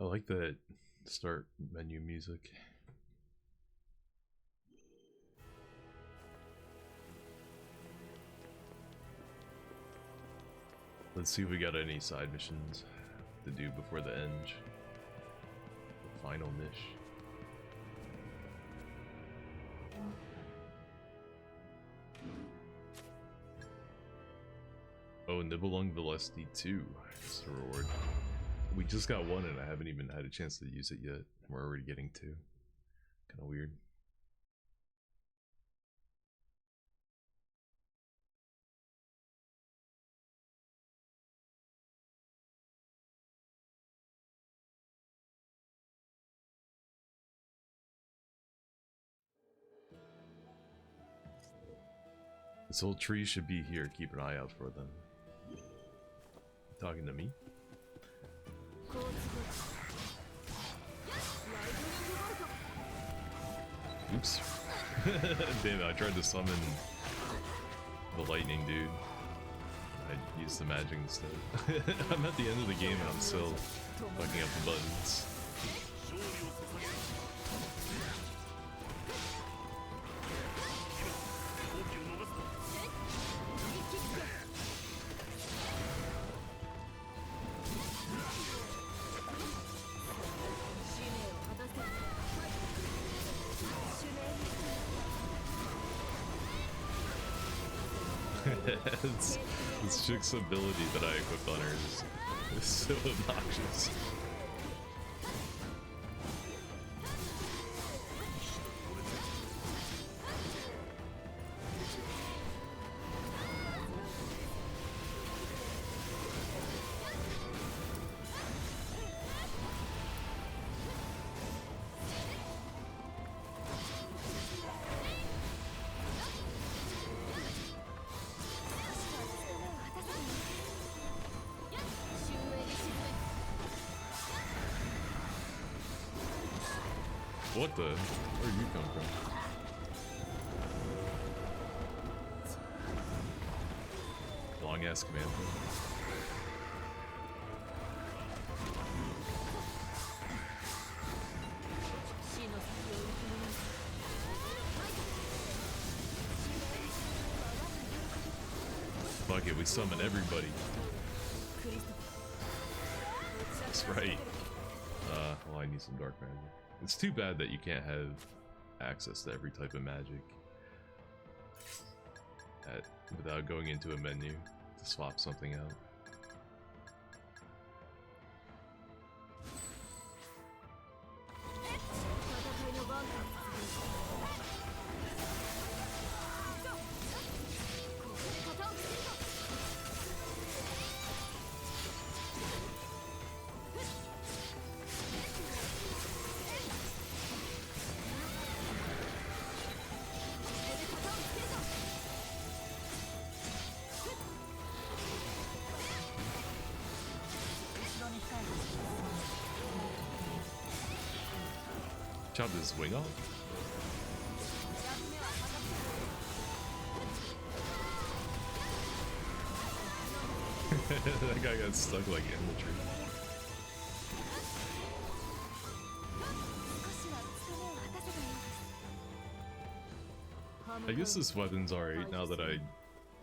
I like that start menu music. Let's see if we got any side missions to do before the end. The final niche. Oh, Nibelung Velocity 2 is the reward. We just got one and I haven't even had a chance to use it yet. We're already getting two. Kind of weird. This whole tree should be here. Keep an eye out for them. You talking to me? Oops. Damn it, I tried to summon the lightning dude. I used the magic instead. I'm at the end of the game and I'm still fucking up the buttons. This chick's ability that I equipped on her is so obnoxious. What the? Where'd you come from? Long ass command thing. Fuck it, we summon everybody. That's right. Well, I need some dark magic. It's too bad that you can't have access to every type of magic without going into a menu to swap something out. Chop his wing off? That guy got stuck like in the tree. I guess this weapon's alright now that I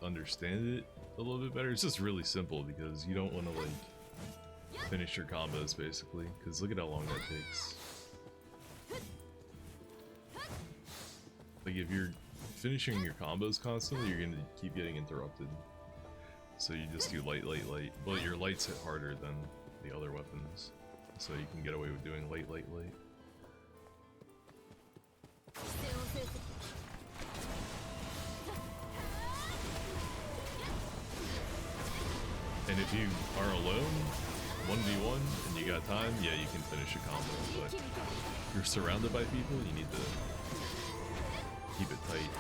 understand it a little bit better. It's just really simple because you don't want to like finish your combos basically, because look at how long that takes. Like if you're finishing your combos constantly, you're gonna keep getting interrupted. So you just do light, light, light. But your lights hit harder than the other weapons. So you can get away with doing light, light, light. And if you are alone, 1v1, and you got time, yeah, you can finish a combo. But if you're surrounded by people, you need to keep it tight.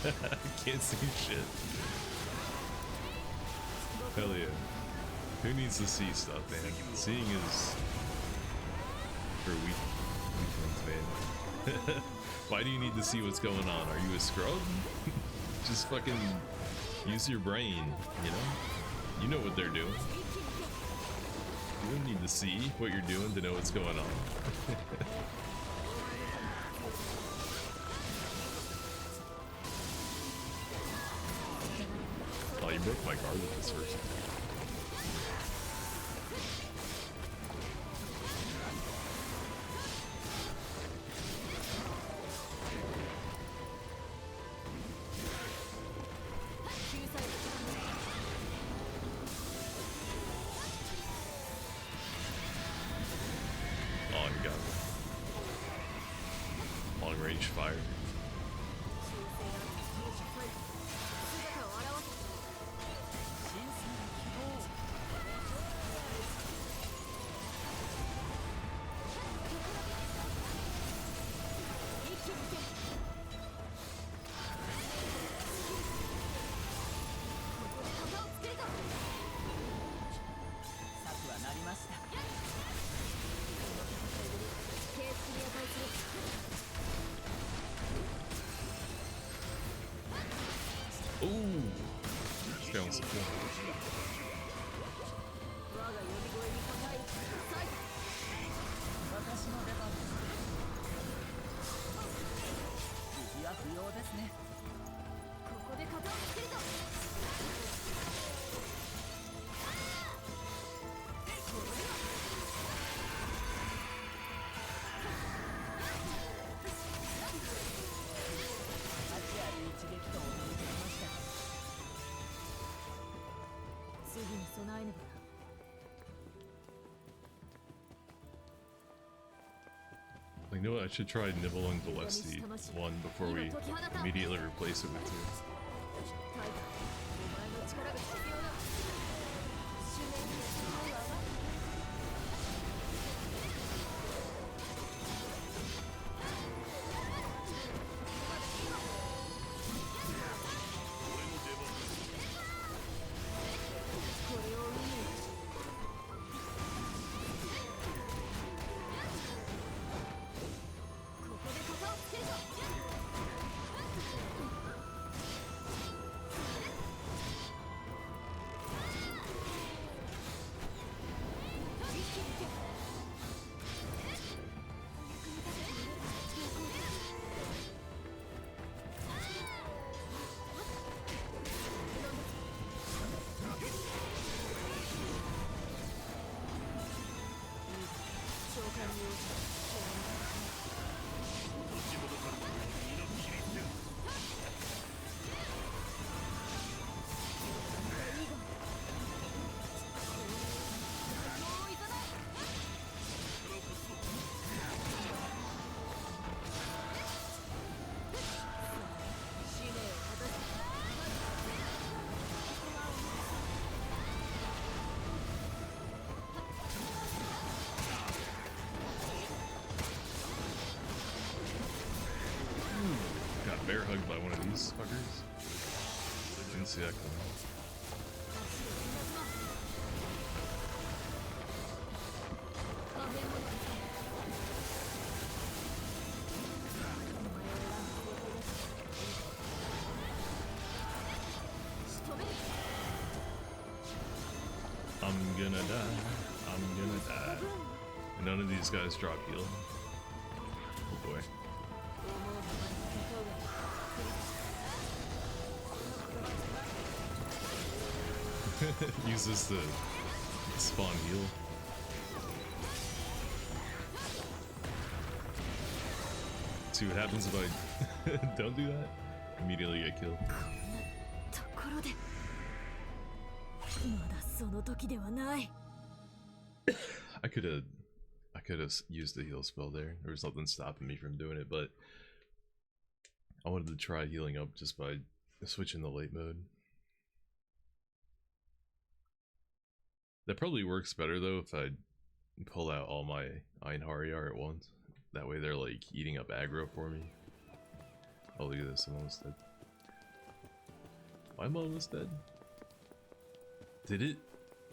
I can't see shit. Hell yeah. Who needs to see stuff, man? Seeing is for weaklings, man. Why do you need to see what's going on? Are you a scrub? Just fucking use your brain, you know? You know what they're doing. You don't need to see what you're doing to know what's going on. Oh, you broke my guard with this first attack. Oh, you got it. Long range fire. Ooh, this guy wants to kill. Like, you know what? I should try Nibble and Gillespie one before we immediately replace it with two. Bear hugged by one of these fuckers. Didn't see that coming. I'm gonna die. I'm gonna die. And none of these guys drop heal. Oh boy. Use this to spawn heal. See what happens if I don't do that? Immediately get killed. I could have used the heal spell there. There was nothing stopping me from doing it, but I wanted to try healing up just by switching the late mode. That probably works better though if I pull out all my Einherjar at once. That way they're like eating up aggro for me. Oh, look at this, I'm almost dead. Why am I almost dead? Did it?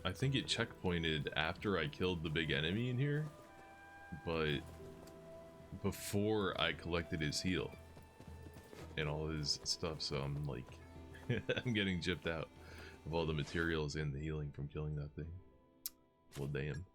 I think it checkpointed after I killed the big enemy in here, but before I collected his heal and all his stuff, so I'm like, I'm getting gypped out of all the materials and the healing from killing that thing. Well, damn.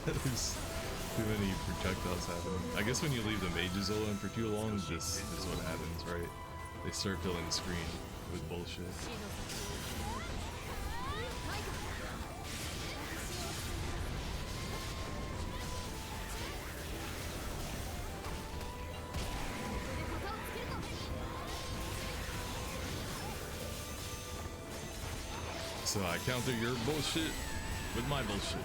There's too many projectiles happening. I guess when you leave the mages alone for too long, this is what happens, right? They start filling the screen with bullshit. So I counter your bullshit with my bullshit.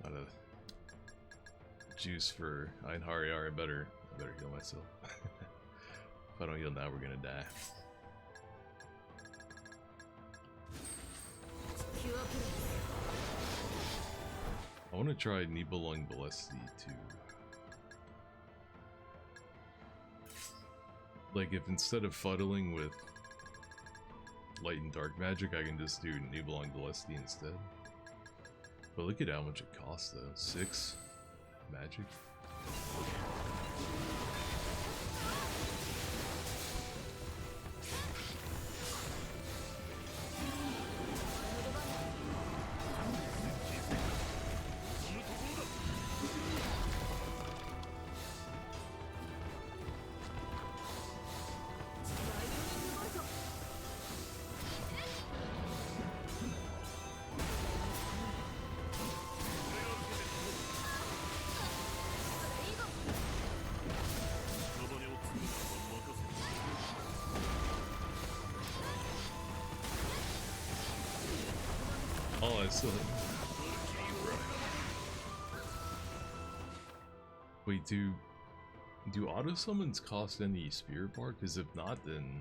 Out of juice for Einherjar, I better heal myself. If I don't heal now, we're gonna die. I want to try Nibelung Balesti too. Like, if instead of fuddling with light and dark magic, I can just do Nibelung Balesti instead. But look at how much it costs though. 6 magic. Oh, I still. Wait, do auto summons cost any spirit bar? Because if not, then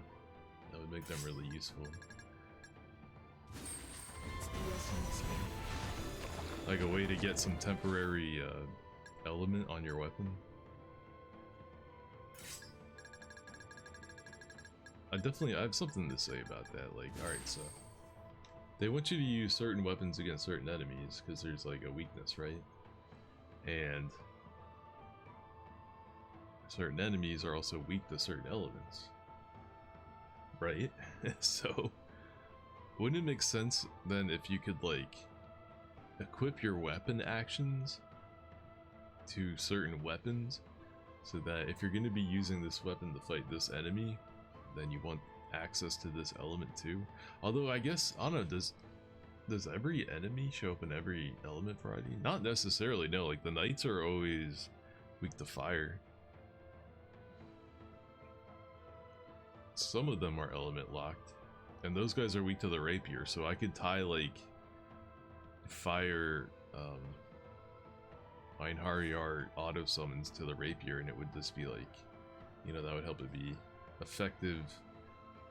that would make them really useful. Like a way to get some temporary element on your weapon. I have something to say about that. Like, alright, so they want you to use certain weapons against certain enemies because there's like a weakness, right? And certain enemies are also weak to certain elements, right? So wouldn't it make sense then if you could like equip your weapon actions to certain weapons so that if you're going to be using this weapon to fight this enemy, then you want access to this element too? Although I guess, I don't know, does every enemy show up in every element variety? Not necessarily, no. Like the knights are always weak to fire. Some of them are element locked, and those guys are weak to the rapier, so I could tie like fire Einharjar auto summons to the rapier, and it would just be like, you know, that would help it be effective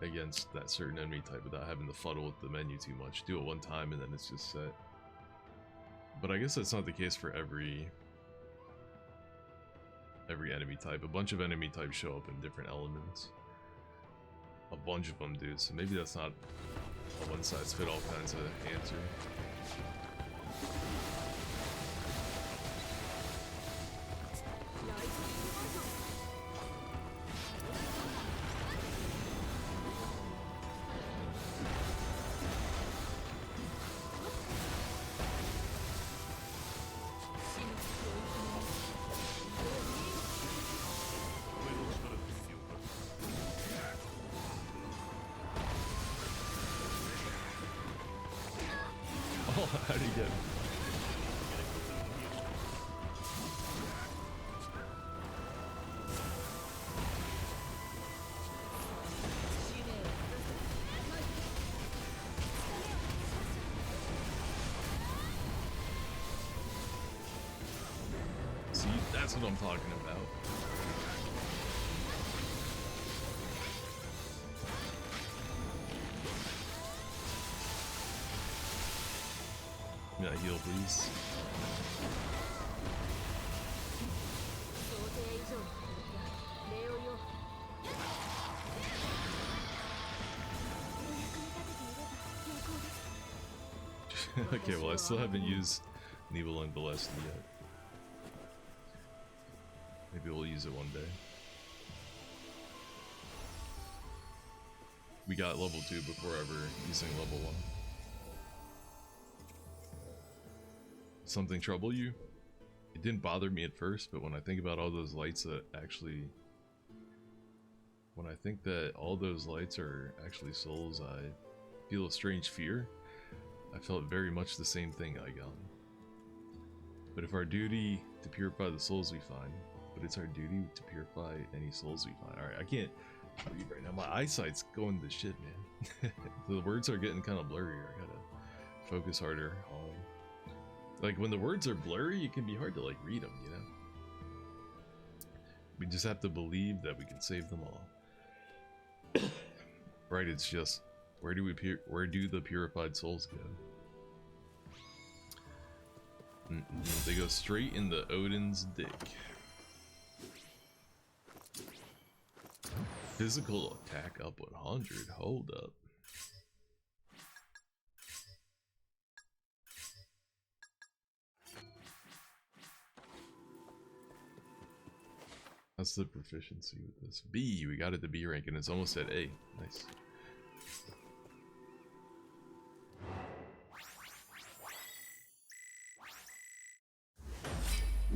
against that certain enemy type without having to fuddle with the menu too much. Do it one time and then it's just set. But I guess that's not the case for every enemy type. A bunch of enemy types show up in different elements. A bunch of them do, so maybe that's not a one-size-fits-all kinds of answer. How do you get him? See, that's what I'm talking about. Yeah, heal, please. Okay, well, I still haven't used Nibelung Ballesta yet. Maybe we'll use it one day. We got level 2 before ever using level 1. Something trouble you? It didn't bother me at first, but when I think about all those lights that actually... When I think that all those lights are actually souls, I feel a strange fear. I felt very much the same thing, Aigon. But if our duty to purify the souls we find, but it's our duty to purify any souls we find. Alright, I can't read right now. My eyesight's going to shit, man. The words are getting kind of blurry. I gotta focus harder. Like, when the words are blurry, it can be hard to, like, read them, you know? We just have to believe that we can save them all. Right, it's just, where do the purified souls go? They go straight into Odin's dick. Physical attack up 100, hold up. That's the proficiency with this. B, we got it to B rank and it's almost at A. Nice.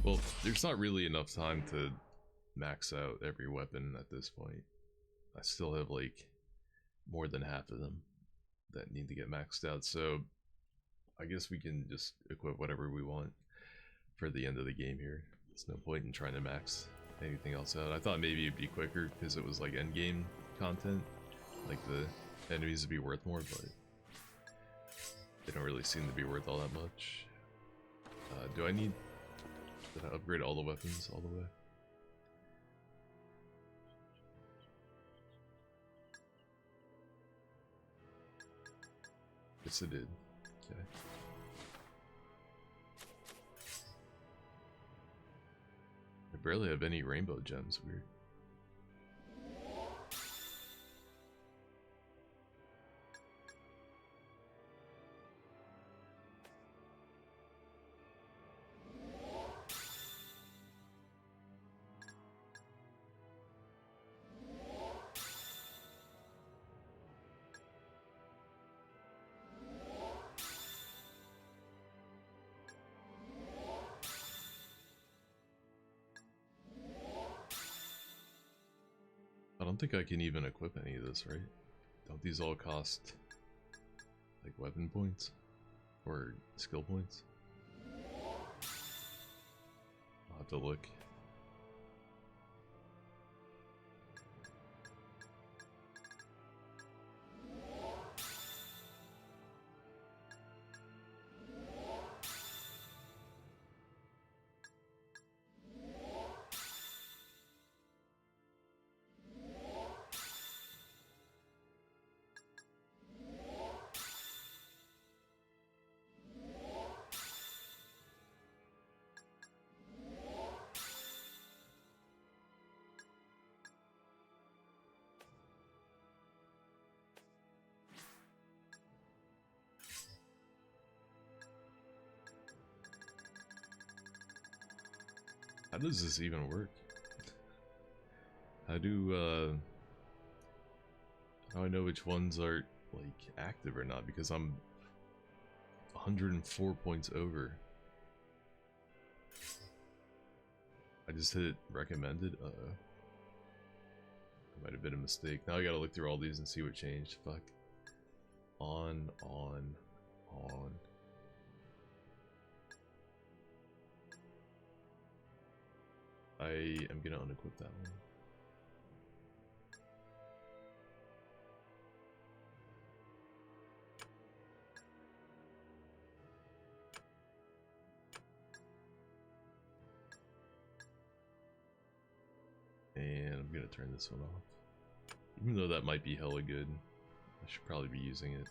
Well, there's not really enough time to max out every weapon at this point. I still have like more than half of them that need to get maxed out, so I guess we can just equip whatever we want for the end of the game here. There's no point in trying to max anything else out. I thought maybe it'd be quicker because it was like endgame content, like the enemies would be worth more, but they don't really seem to be worth all that much. Do I need to upgrade all the weapons all the way? Yes, it did. Okay. I barely have any rainbow gems, weird. I don't think I can even equip any of this, right? Don't these all cost like weapon points or skill points? I'll have to look. How does this even work? How do I know which ones are like active or not? Because I'm 104 points over. I just hit recommended. Uh-oh. Might have been a mistake. Now I gotta look through all these and see what changed. Fuck. On. I am gonna unequip that one. And I'm gonna turn this one off. Even though that might be hella good, I should probably be using it.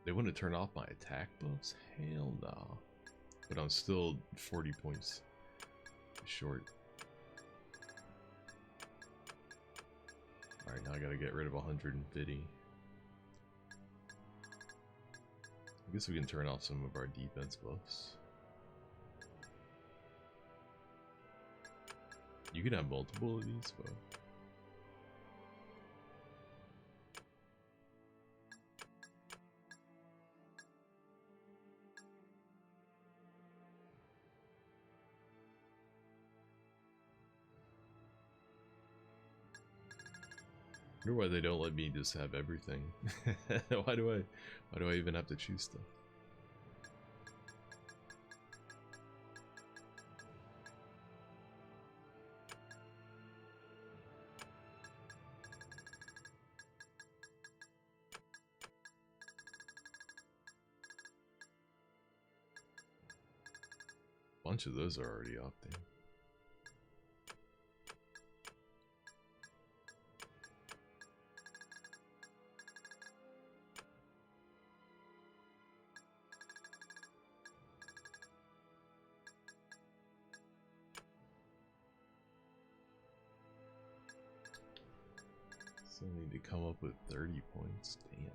They want to turn off my attack buffs? Hell no. But I'm still 40 points short. Alright, now I gotta get rid of 150. I guess we can turn off some of our defense buffs. You can have multiple of these, but I wonder why they don't let me just have everything. Why do I even have to choose stuff? A bunch of those are already up there. So I need to come up with 30 points. Damn.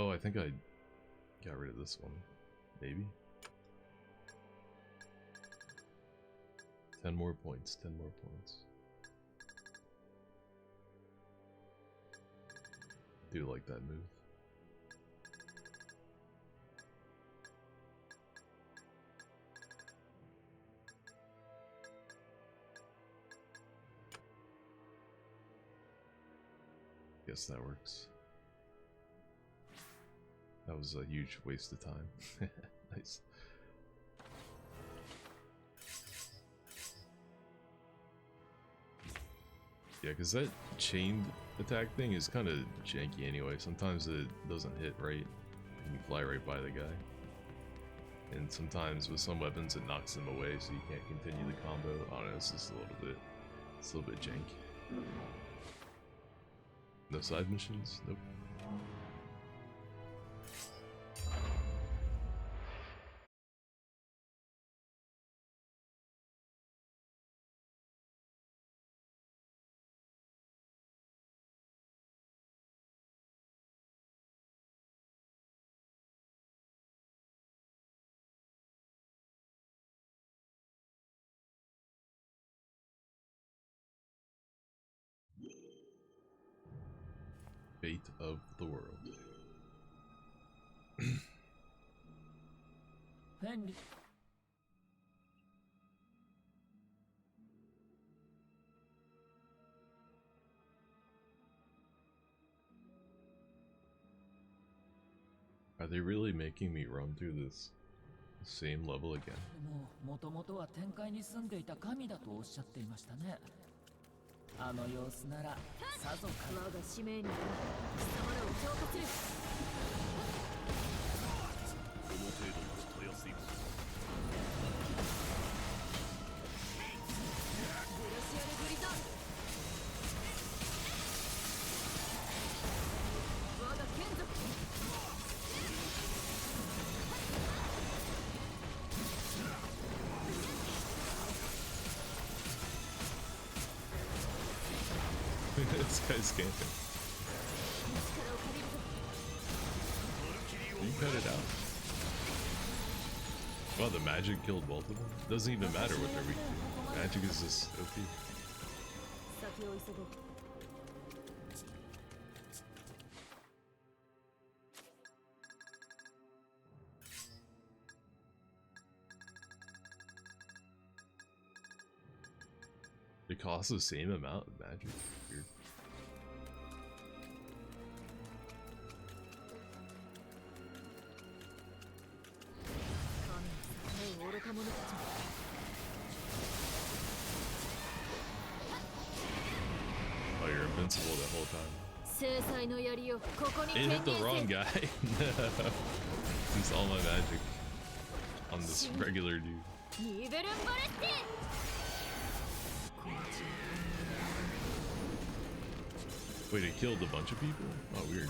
Oh, I think I got rid of this one. Maybe? 10 more points, 10 more points. I do like that move. Guess that works. That was a huge waste of time. Nice. Yeah, because that chained attack thing is kind of janky anyway. Sometimes it doesn't hit right, and you fly right by the guy. And sometimes with some weapons it knocks them away, so you can't continue the combo. I don't know, it's just a little bit janky. No side missions? Nope. Fate of the world. Are they really making me run through this same level again? もともとは天界に住んでいた神だとおっしゃっていましたね。あの様子ならさぞか我が使命に貴様らを浄化する。この程度のたやすいこと。グラシアルグリザ我が眷属。This guy's camping. You cut it out. Wow, the magic killed both of them? Doesn't even matter what they're weak to. Magic is just OP. It costs the same amount of magic. Weird. Oh, you're invincible the whole time. It hit the wrong guy. No. It's all my magic on this regular dude. Wait, it killed a bunch of people? Oh, weird.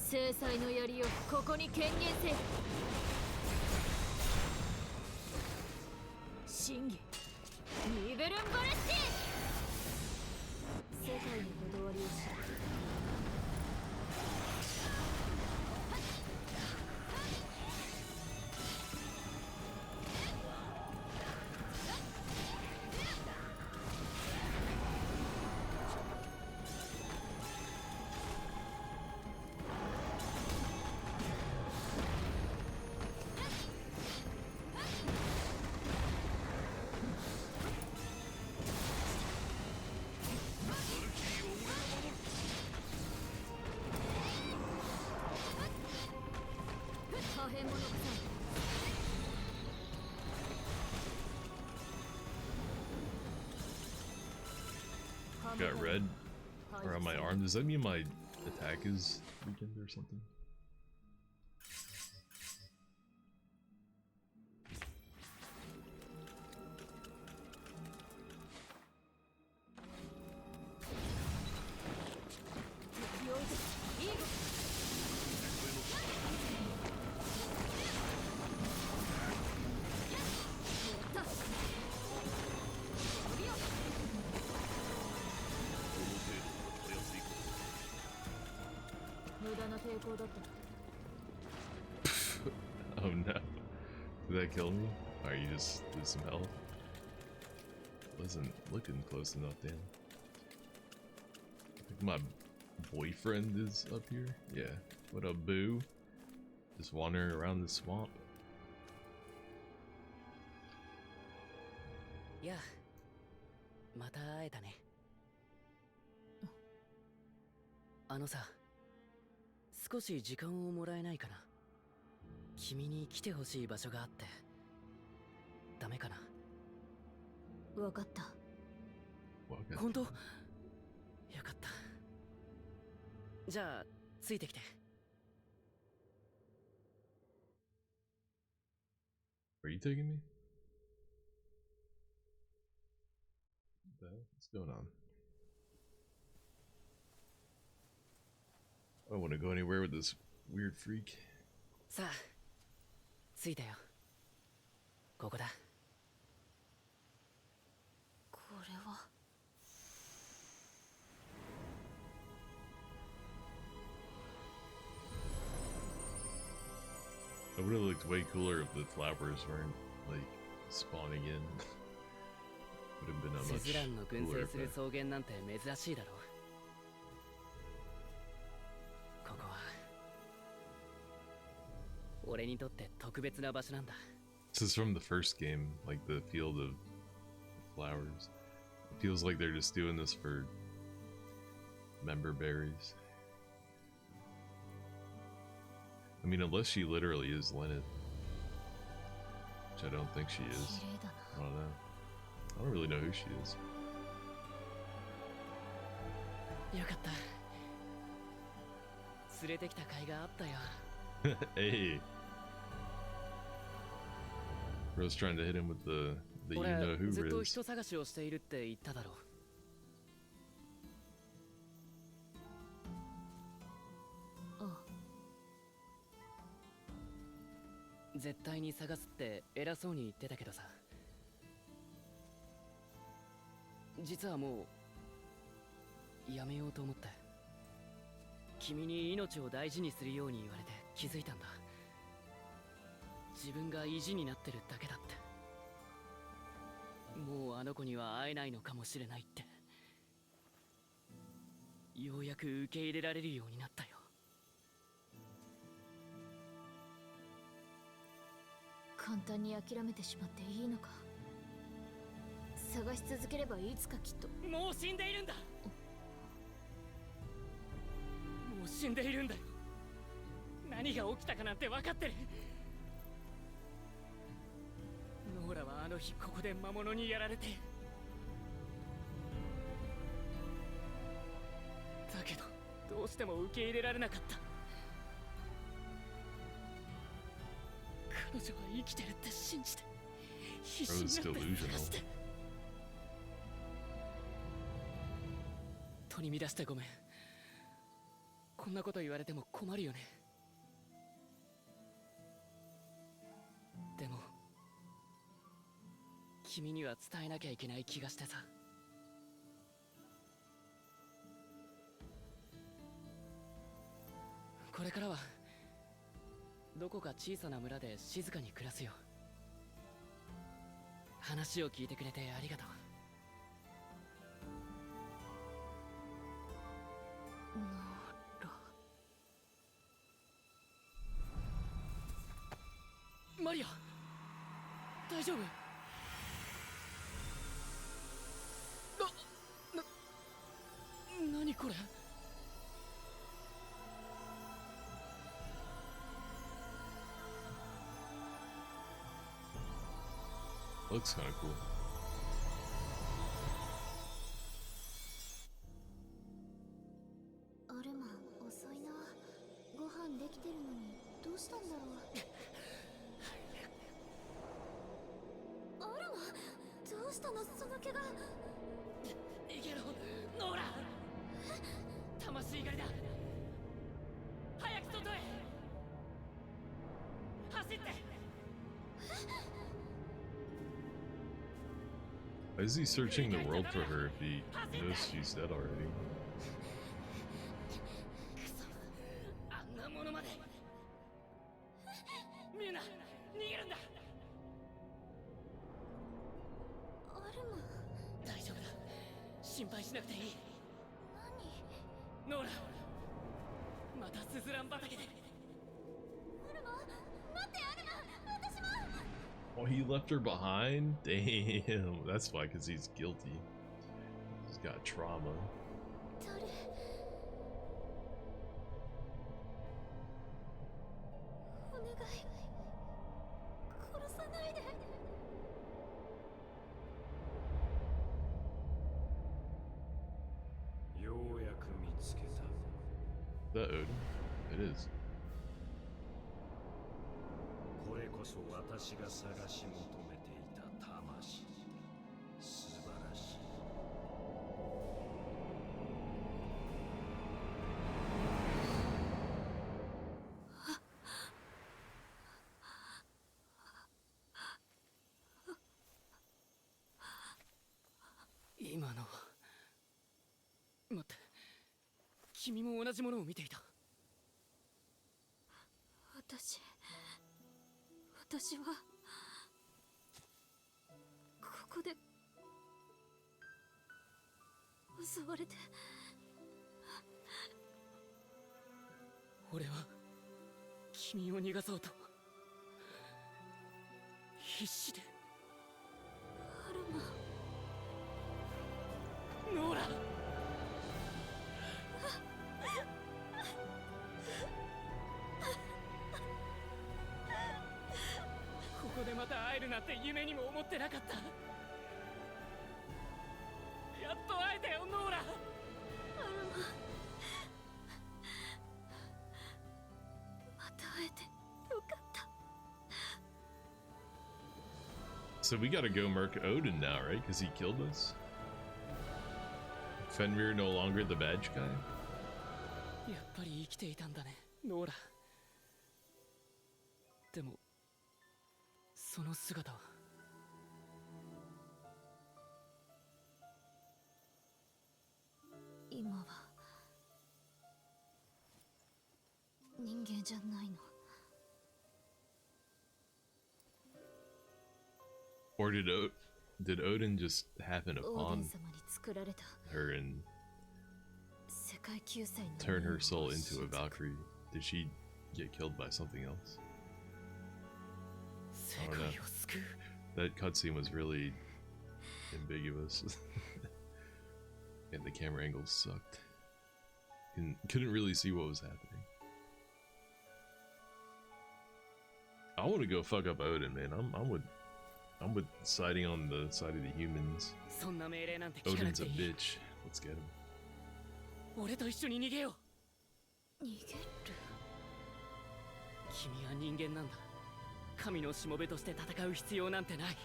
制裁の槍をここに権限せよ。真偽ニベルンバレッティ。世界のこだわりを知る。Got red around my arm. Does that mean my attack is weakened or something? Oh no. Did that kill me? Or you just did some health? Wasn't looking close enough, damn. I think my boyfriend is up here. Yeah. What up, boo? Just wandering around the swamp. Yeah. また会えたね。さ、少し時間をもらえないかな。君に来てほしい場所があって。ダメかな。わかった。本当？よかった。じゃあついてきて。Are you taking me? What's going on? I don't want to go anywhere with this weird freak. さあ、着いたよ。ここだ。これは。It would have looked way cooler if the flowers weren't like spawning in. Would have been a much セズランの群生する cooler 草原なんて珍しいだろう。ここは俺にとって特別な場所なんだ。 This is from the first game, like the field of flowers. It feels like they're just doing this for member berries. I mean, unless she literally is Lynette, which I don't think she is. I don't know. I don't really know who she is. よかった。連れてきた甲斐があったよ。Hey. Bro's trying to hit him with the you know who ずっと riz. 人探しをしているって言っただろう。ああ。絶対に探すって偉そうに言ってたけどさ。実はもうやめようと思って。君に命を大事にするように言われて気づいたんだ。自分が意地になってるだけだって。もうあの子には会えないのかもしれないって。ようやく受け入れられるようになったよ。簡単に諦めてしまっていいのか。探し続ければいつかきっと。もう死んでいるんだ。もう死んでいるんだよ。何が起きたかなんて分かってる。ノーラはあの日ここで魔物にやられて。だけどどうしても受け入れられなかった。彼女は生きてるって信じて必死になって探して。取り乱してごめん。こんなこと言われても困るよね。でも君には伝えなきゃいけない気がしてさ。これからはどこか小さな村で静かに暮らすよ。話を聞いてくれてありがとう。マリア、大丈夫？何これ？Looks kind of cool. アルマン遅いな。ご飯できてるのにどうしたんだろう。アルマン、どうしたのその怪我。逃げろノーラ。魂狩りだ。早く外へ走って。Why is he searching the world for her if he knows she's dead already? あんなものまで。みんな逃げるんだ。アルマン、大丈夫だ、心配しなくていい。何？ノーラ、またスズラン畑で。アルマン、待って。アルマン、私も。Oh, he left her behind? Damn, that's why, because he's guilty. He's got trauma. 誰？お願い、殺さないで。ようやく見つけた。 Is that Odin? It is. これこそ私が探し求めていた魂。素晴らしい。今のは。待って、君も同じものを見ていた。私はここで襲われて。俺は君を逃がそうと必死で。アルマン、ノーラ、ここでまた会えるなんて夢にも思ってなかった。やっと会えたよノーラ。アルマン、また会えてよかった。So we gotta go murk Odin now, right? Because he killed us? Fenrir no longer the badge guy? やっぱり生きていたんだねノーラ。でもその姿は。今は人間じゃないの。Or did Odin just happen オーデ upon ン様に作られた her and 世界救済の turn her 任 soul 務を into a 退く。 Valkyrie? Did she get killed by something else? 世界を救う。 That cutscene was really ambiguous. And the camera angles sucked. Couldn't really see what was happening. I want to go fuck up Odin, man. I'm with siding on the side of the humans. そんな命令なんて聞かなく Odin's て a いい。 bitch. Let's get him. 俺と一緒に逃げよう。逃げる？君は人間なんだ。神のしもべとして戦う必要なんてない。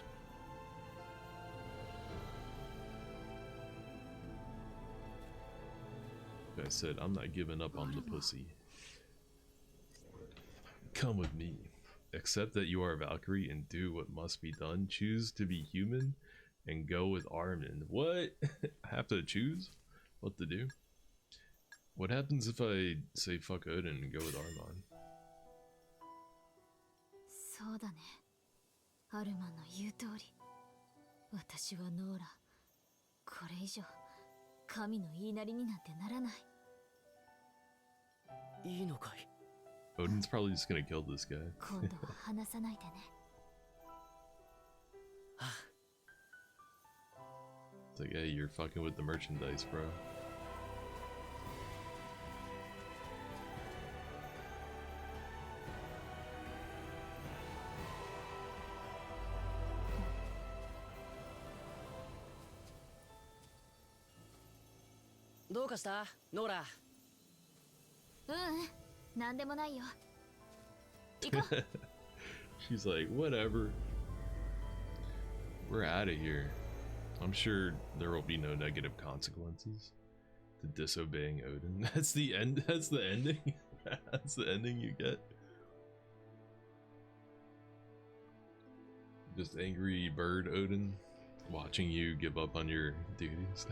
Like I said, I'm not giving up on the pussy. Come with me. Accept that you are a Valkyrie and do what must be done. Choose to be human and go with Armin. What? I have to choose what to do? What happens if I say fuck Odin and go with Armin? そうだね。アルマンの言う通り。私はノーラ。これ以上、神の言いなりになんてならない。いいのかい？ Odin's probably just gonna kill this guy. 今度は話さないでね。It's like, hey, you're fucking with the merchandise, bro. What happened, Nora? なんでもないよ。行こう。She's like, whatever. We're out of here. I'm sure there will be no negative consequences to disobeying Odin. That's the end. That's the ending. That's the ending you get. Just angry bird Odin watching you give up on your duties.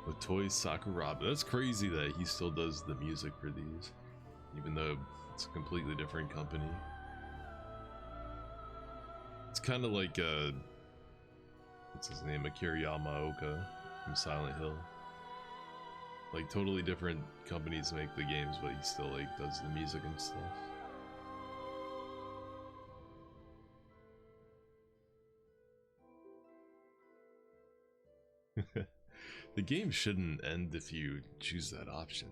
With Toy Sakuraba. That's crazy that he still does the music for these, even though it's a completely different company. It's kind of like what's his name, Akira Yamaoka from Silent Hill. Like totally different companies make the games, but he still like does the music and stuff. The game shouldn't end if you choose that option.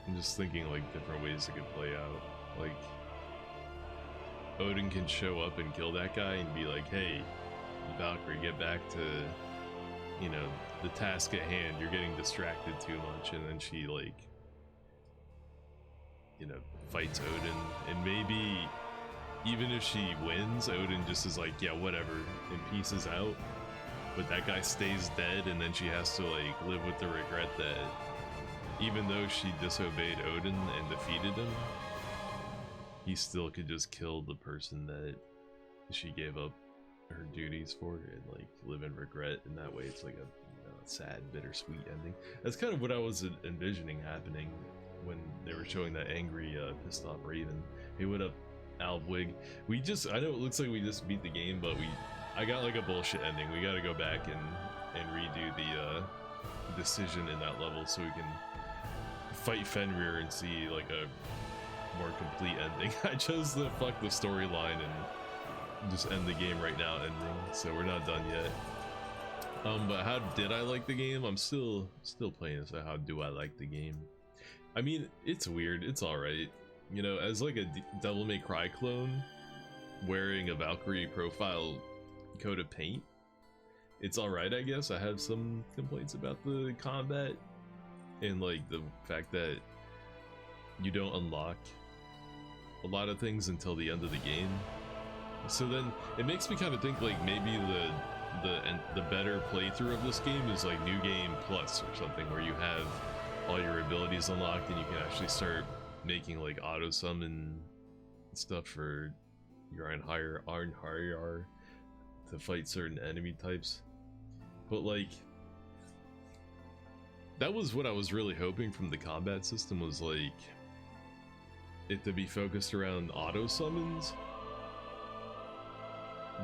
I'm just thinking like different ways it could play out. Like Odin can show up and kill that guy and be like, hey, Valkyrie, get back to, you know, the task at hand. You're getting distracted too much. And then she like, you know, fights Odin, and maybe even if she wins, Odin just is like, yeah, whatever, and pieces out. But that guy stays dead, and then she has to like live with the regret that even though she disobeyed Odin and defeated him, he still could just kill the person that she gave up her duties for and like live in regret. And that way it's like a, you know, a sad, bittersweet ending. That's kind of what I was envisioning happening when they were showing that angry, pissed off Raven. Hey, what up, Albwig? I know it looks like we just beat the game, but I got like a bullshit ending. We gotta go back and redo the decision in that level so we can fight Fenrir and see like a more complete ending. I chose the fuck the storyline and just end the game right now ending, so we're not done yet. But how did I like the game? I'm still playing this. How do I like the game? I mean, it's weird. It's alright. You know, as like a Devil May Cry clone wearing a Valkyrie profile coat of paint, it's alright, I guess. I have some complaints about the combat and like the fact that you don't unlock a lot of things until the end of the game. So then it makes me kind of think like maybe the better playthrough of this game is like New Game Plus or something, where you have all your abilities unlocked and you can actually start making like auto summon stuff for your Arnhayar to fight certain enemy types. But like, that was what I was really hoping from the combat system, was like it to be focused around auto summons,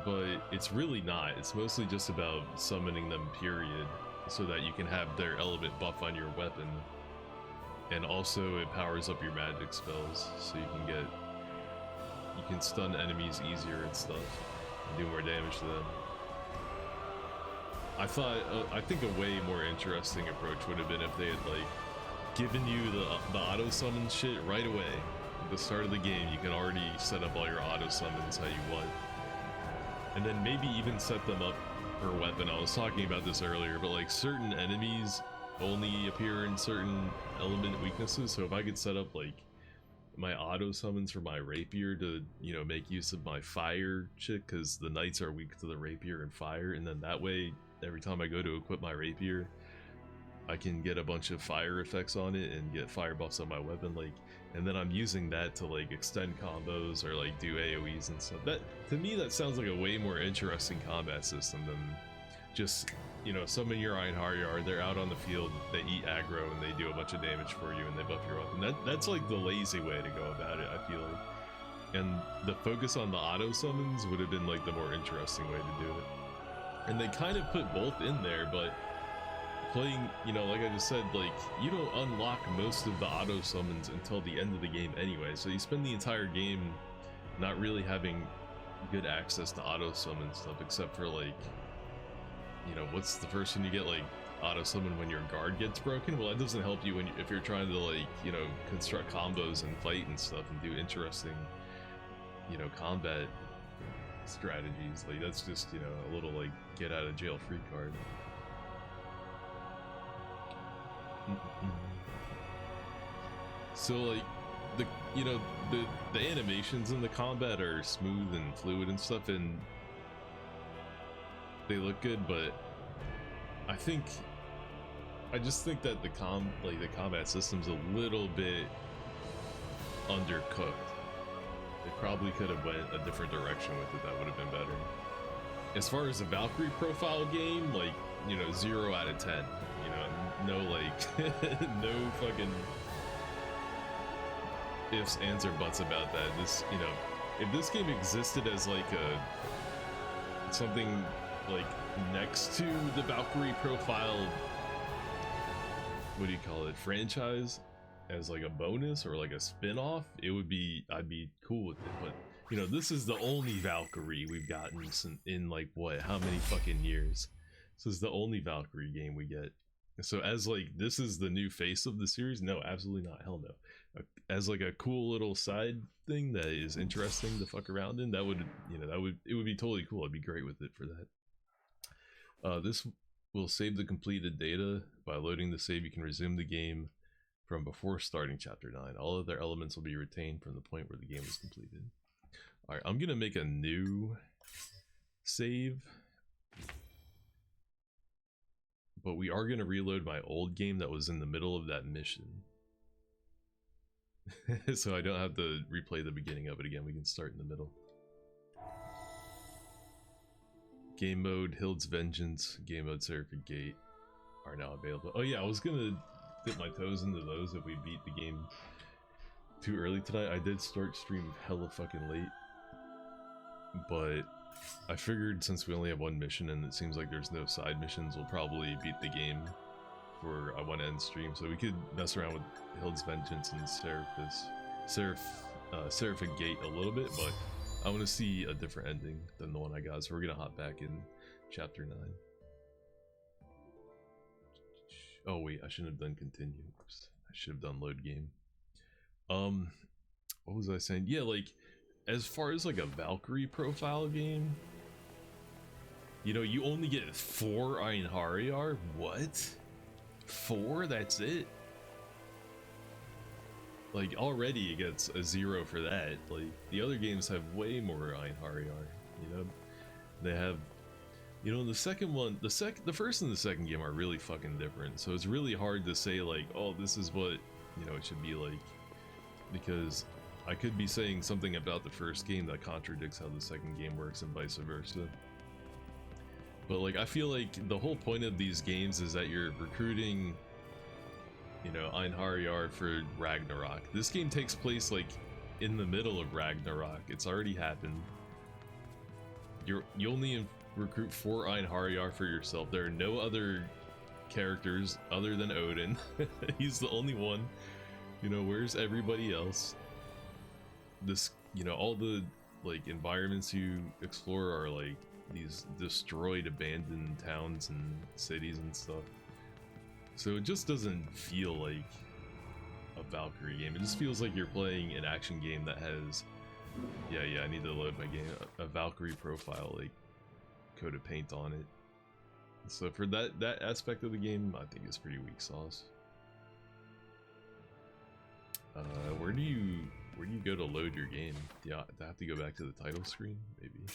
but it's really not. It's mostly just about summoning them, period, so that you can have their element buff on your weapon, and also it powers up your magic spells, so you can stun enemies easier and stuff, and do more damage to them. I think a way more interesting approach would have been if they had like given you the auto summon shit right away, at the start of the game, you can already set up all your auto summons how you want. And then maybe even set them up per weapon. I was talking about this earlier, but like certain enemies only appear in certain element weaknesses. So if I could set up like my auto summons for my rapier to, you know, make use of my fire chick, because the knights are weak to the rapier and fire, and then that way every time I go to equip my rapier I can get a bunch of fire effects on it and get fire buffs on my weapon, like, and then I'm using that to like extend combos or like do AoEs and stuff. That, to me, that sounds like a way more interesting combat system than just, you know, summon your Einherjar, they're out on the field, they eat aggro and they do a bunch of damage for you and they buff your weapon. That's like the lazy way to go about it, I feel like. And the focus on the auto summons would have been like the more interesting way to do it. And they kind of put both in there, but playing, you know, like I just said, like, you don't unlock most of the auto summons until the end of the game anyway, so you spend the entire game not really having good access to auto summon stuff, except for like, you know, what's the first one you get, like auto summon when your guard gets broken? Well, that doesn't help you when if you're trying to, like, you know, construct combos and fight and stuff and do interesting, you know, combat strategies. Like, that's just, you know, a little like get out of jail free card. So like the, you know, the animations in the combat are smooth and fluid and stuff, and they look good, but I just think that the combat system's a little bit undercooked. They probably could have went a different direction with it. That would have been better. As far as the Valkyrie profile game, like, you know, 0 out of 10. You know, no like no fucking ifs, ands, or buts about that. This, you know, if this game existed as like a something like next to the Valkyrie profile, what do you call it, franchise, as like a bonus or like a spin-off, it would be, I'd be cool with it. But you know, this is the only Valkyrie we've gotten in like what, how many fucking years? This is the only Valkyrie game we get. So as like, this is the new face of the series? No, absolutely not. Hell no. As like a cool little side thing that is interesting to fuck around in, that would, you know, it would be totally cool. I'd be great with it for that. This will save the completed data. By loading the save, you can resume the game from before starting chapter 9. All of their elements will be retained from the point where the game was completed. Alright, I'm gonna make a new save, but we are gonna reload my old game that was in the middle of that mission. So I don't have to replay the beginning of it again. We can start in the middle. Game mode, Hild's Vengeance, game mode, Seraphic Gate are now available. Oh yeah, I was gonna dip my toes into those if we beat the game too early tonight. I did start stream hella fucking late, but I figured since we only have one mission and it seems like there's no side missions, we'll probably beat the game for I want to end stream, so we could mess around with Hild's Vengeance and Seraphic Gate a little bit, but I want to see a different ending than the one I got, so we're gonna hop back in chapter 9. Oh wait, I shouldn't have done continue. Oops. I should have done load game. What was I saying? Yeah, like, as far as like a Valkyrie profile game, you know, you only get 4 Einherjar. What? 4? That's it? Like, already it gets a 0 for that. Like, the other games have way more Einherjar, you know? They have, you know, the second one, the first and the second game are really fucking different, so it's really hard to say like, oh, this is what, you know, it should be like, because I could be saying something about the first game that contradicts how the second game works and vice versa. But like, I feel like the whole point of these games is that you're recruiting, you know, Einherjar for Ragnarok. This game takes place like in the middle of Ragnarok. It's already happened. You only recruit 4 Einherjar for yourself. There are no other characters other than Odin. He's the only one. You know, where's everybody else? This, you know, all the like environments you explore are like these destroyed, abandoned towns and cities and stuff. So it just doesn't feel like a Valkyrie game. It just feels like you're playing an action game that has, yeah, I need to load my game, a Valkyrie profile, like, coat of paint on it. So for that aspect of the game, I think it's pretty weak sauce. Where do you go to load your game? Do I have to go back to the title screen? Maybe.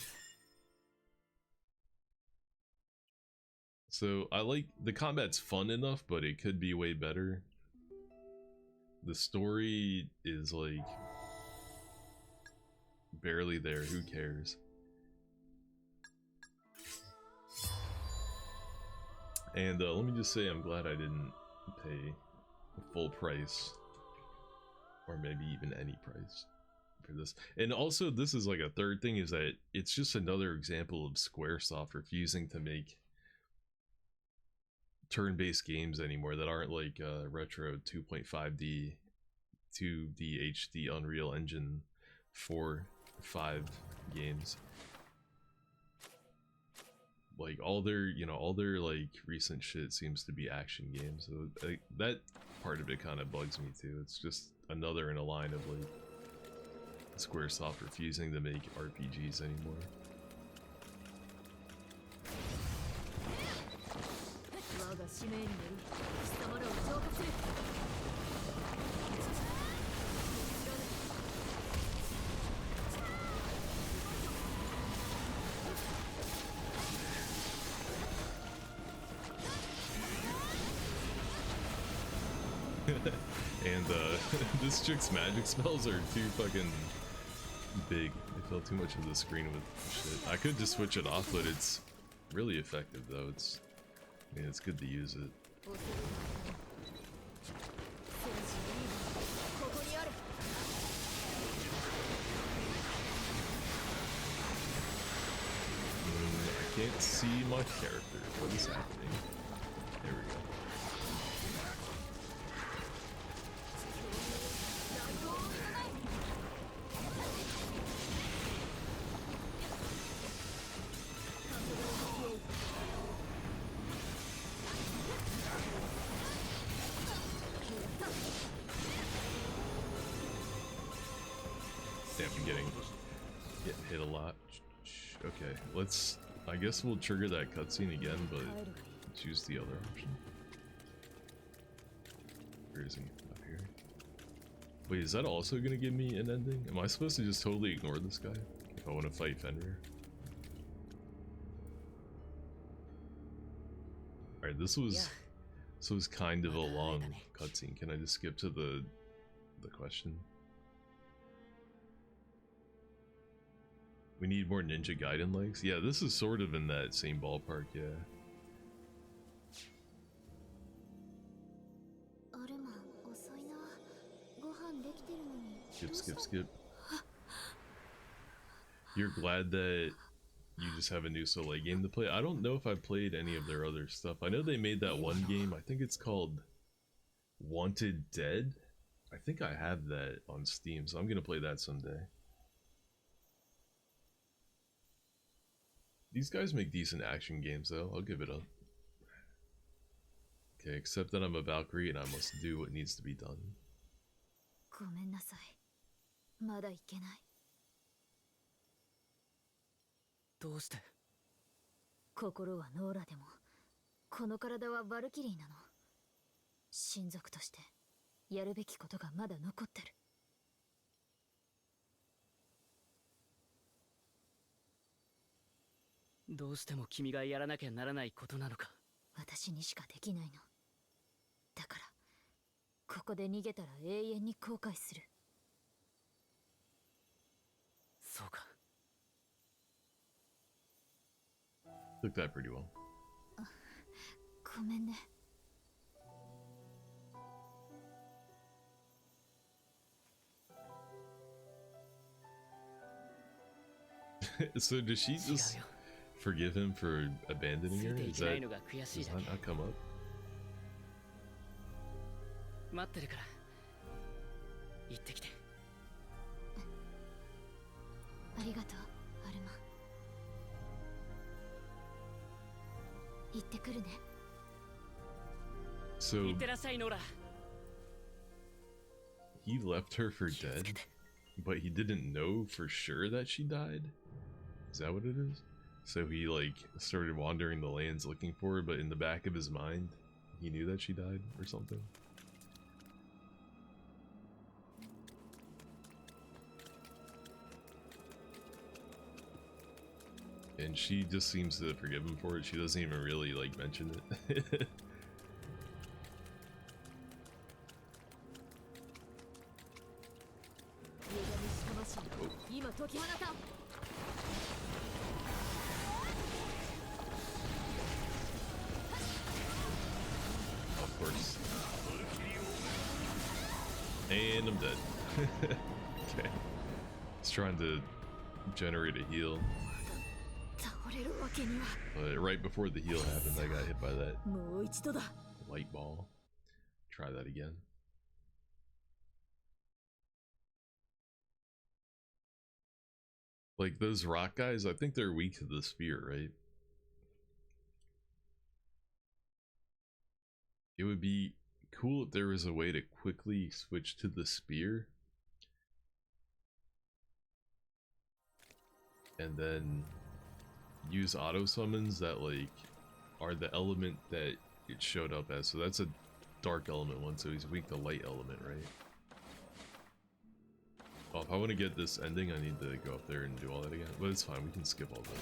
So I like the combat's fun enough, but it could be way better. The story is like barely there. Who cares? And let me just say, I'm glad I didn't pay full price, or maybe even any price for this. And also, this is like a third thing, is that it's just another example of Squaresoft refusing to make turn-based games anymore that aren't like retro 2.5D 2D HD Unreal Engine 4.5 games. Like all their like recent shit seems to be action games, so that part of it kind of bugs me too. It's just another in a line of like Squaresoft refusing to make RPGs anymore. And this chick's magic spells are too fucking big. They fill too much of the screen with shit. I could just switch it off, but it's really effective though. It's good to use it. I can't see my character. What is happening? There we go. Damn, I'm getting hit a lot. Okay, I guess we'll trigger that cutscene again, but choose the other option. Where is he? Up here. Wait, is that also gonna give me an ending? Am I supposed to just totally ignore this guy if I want to fight Fenrir? Alright, this was kind of a long cutscene. Can I just skip to the question? We need more Ninja Gaiden legs? Yeah, this is sort of in that same ballpark, yeah. Skip. You're glad that you just have a new Soleil game to play? I don't know if I've played any of their other stuff. I know they made that one game, I think it's called Wanted Dead? I think I have that on Steam, so I'm gonna play that someday. These guys make decent action games though, I'll give it up. Okay, except that I'm a Valkyrie and I must do what needs to be done. Took that pretty well. So does she just forgive him for abandoning her? Does that not come up? So he left her for dead, but he didn't know for sure that she died? Is that what it is? So he like started wandering the lands looking for her, but in the back of his mind, he knew that she died or something? And she just seems to forgive him for it. She doesn't even really like mention it. 今解き放たん Of course. And I'm dead. Okay. He's trying to generate a heal. 倒れるわけには But right before the heal happened, I got hit by that もう一度だ light ball. Try that again. Like those rock guys, I think they're weak to the spear, right? It would be cool if there was a way to quickly switch to the spear. And then use auto summons that like are the element that it showed up as. So that's a dark element one, so he's weak to light element, right? Oh, if I want to get this ending, I need to go up there and do all that again. But it's fine, we can skip all that.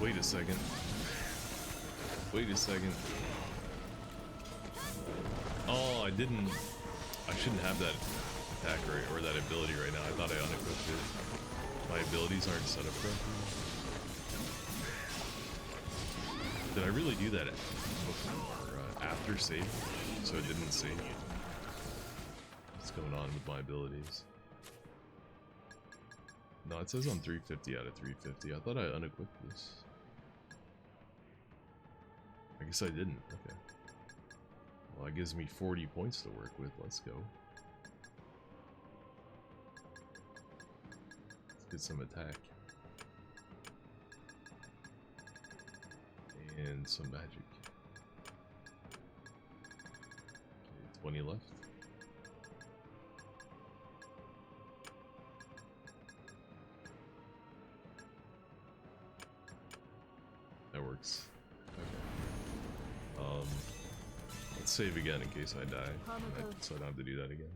Wait a second. Wait a second. Oh, I didn't... I shouldn't have that attack right, or that ability right now. I thought I unequipped it. My abilities aren't set up correctly. Did I really do that before, after save? So it didn't save? What's going on with my abilities? No, it says I'm 350 out of 350. I thought I unequipped this. I guess I didn't. Okay. Well, that gives me 40 points to work with. Let's go. Let's get some attack. And some magic. Okay, 20 left. That works. Okay. Let's save again in case I die. So I don't have to do that again.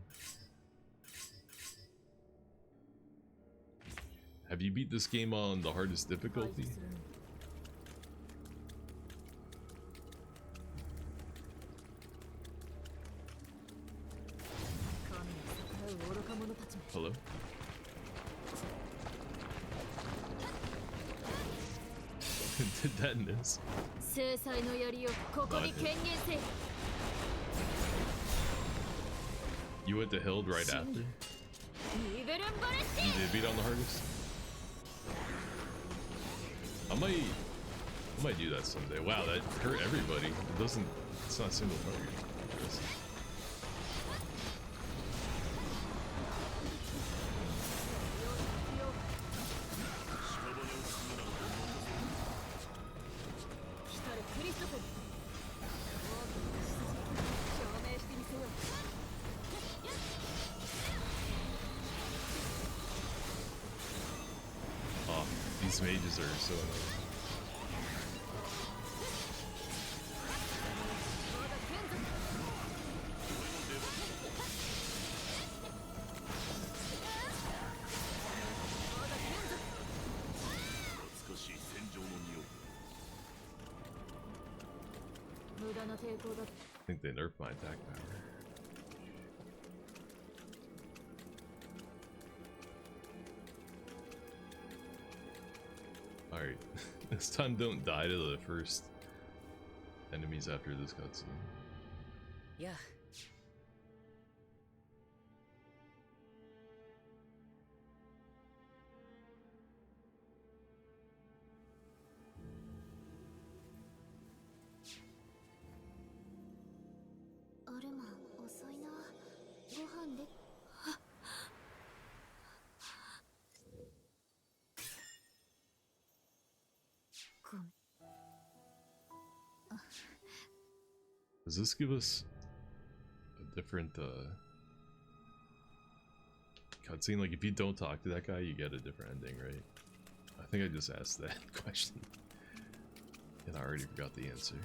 Have you beat this game on the hardest difficulty? Hello? Did that miss? 制裁の槍をここに権限せよ You went to Hild right after? ニベルンバレッテ You did beat on the hardest? I might do that someday. Wow, that hurt everybody. It doesn't, it's not a single target. Oh, these mages are so annoying. I think they nerfed my attack power. Alright, this time don't die to the first enemies after this cutscene. Yeah. Does this give us a different cutscene? Like if you don't talk to that guy, you get a different ending, right? I think I just asked that question and I already forgot the answer.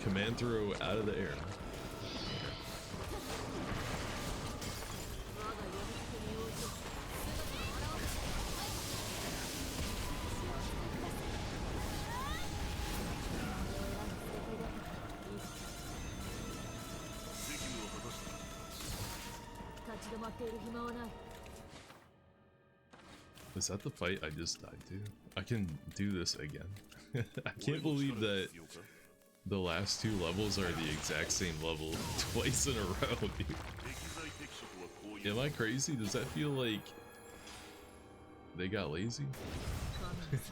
Command throw out of the air. Is that the fight I just died to? I can do this again. I can't believe that the last two levels are the exact same level twice in a row, dude. Am I crazy? Does that feel like they got lazy?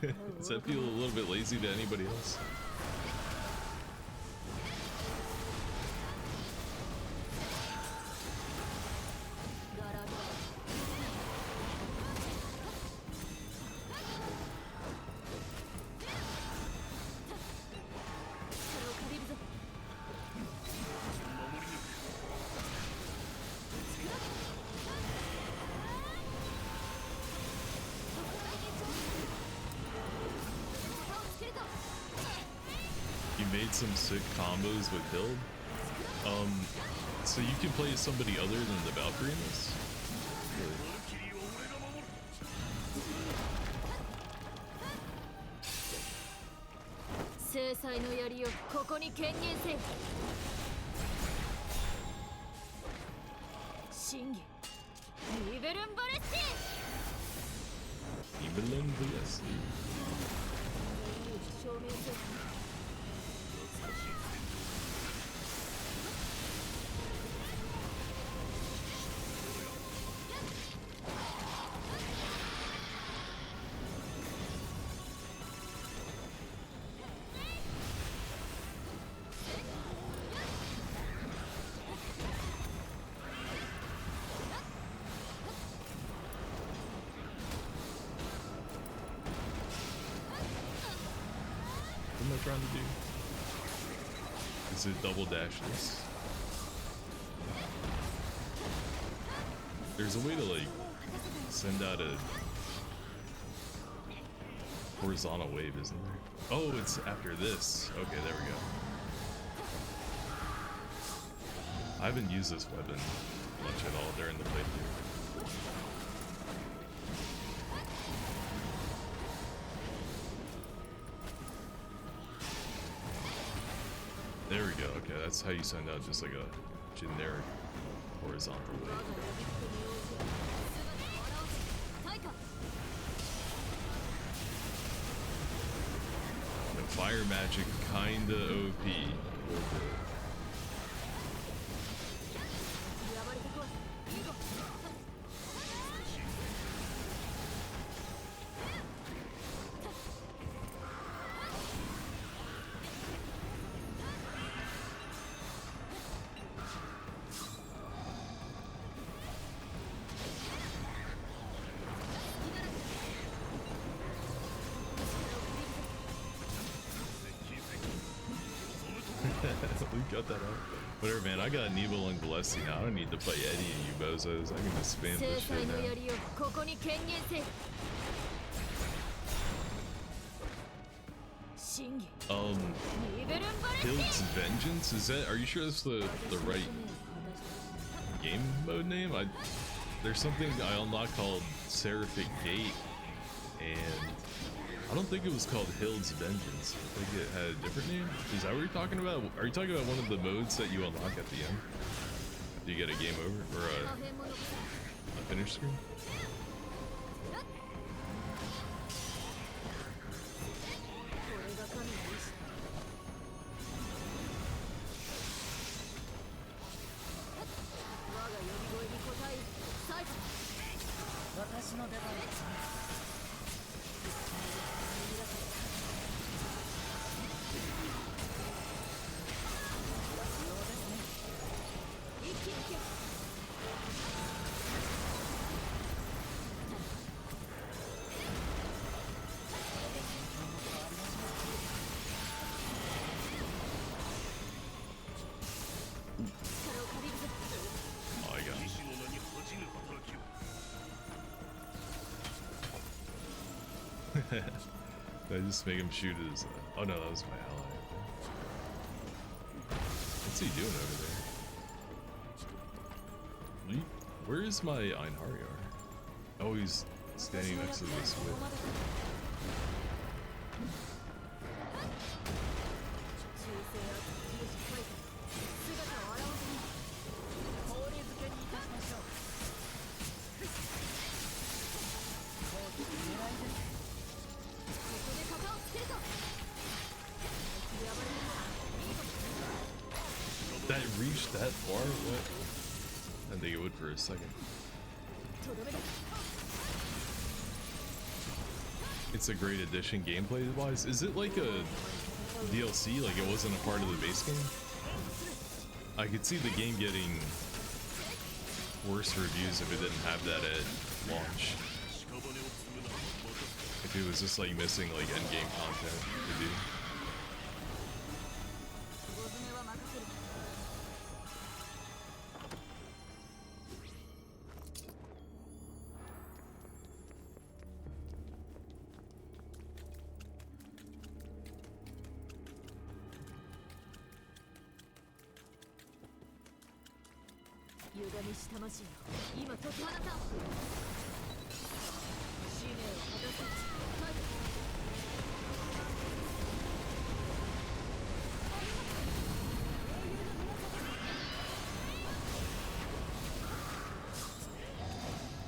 Does that feel a little bit lazy to anybody else? Some sick combos with build. So you can play as somebody other than the Valkyrie in this? Really? What am I trying to do? Is it double dash this? There's a way to like send out a horizontal wave, isn't there? Oh, it's after this. Okay, there we go. I haven't used this weapon much at all during the playthrough. There we go. Okay, that's how you send out just like a generic horizontal wave. The fire magic kinda OP. We got that out. Whatever, man. I got Nibelung Blessing now. I don't need to fight Eddie and you bozos. I can just spam this shit now. Hild's Vengeance? Is that? Are you sure that's the right game mode name? There's something I unlocked called Seraphic Gate, and I don't think it was called Hild's Vengeance. I think it had a different name. Is that what you're talking about? Are you talking about one of the modes that you unlock at the end? Do you get a game over or a finish screen? Did I just make him shoot his... oh no, that was my ally. What's he doing over there? Where is my Einharjar? Oh, he's standing next to this whip. That reached that far? What? I think it would for a second. It's a great addition gameplay wise. Is it like a DLC? Like it wasn't a part of the base game? I could see the game getting worse reviews if it didn't have that at launch. If it was just like missing like endgame content to do.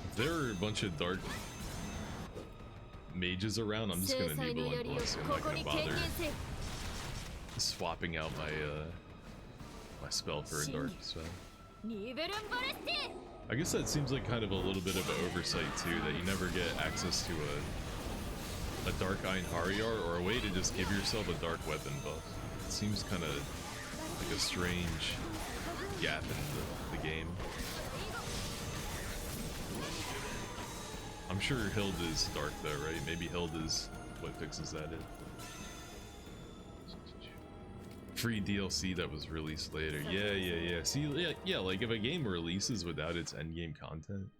If there are a bunch of dark mages around, I'm just gonna Nibble and Bless. I'm not gonna bother swapping out my my spell for a dark spell. I guess that seems like kind of a little bit of an oversight too, that you never get access to a dark Einharjar or a way to just give yourself a dark weapon buff. It seems kind of like a strange gap in the game. I'm sure Hild is dark though, right? Maybe Hild is what fixes that in. Free DLC that was released later. Yeah. See, yeah, like if a game releases without its endgame content,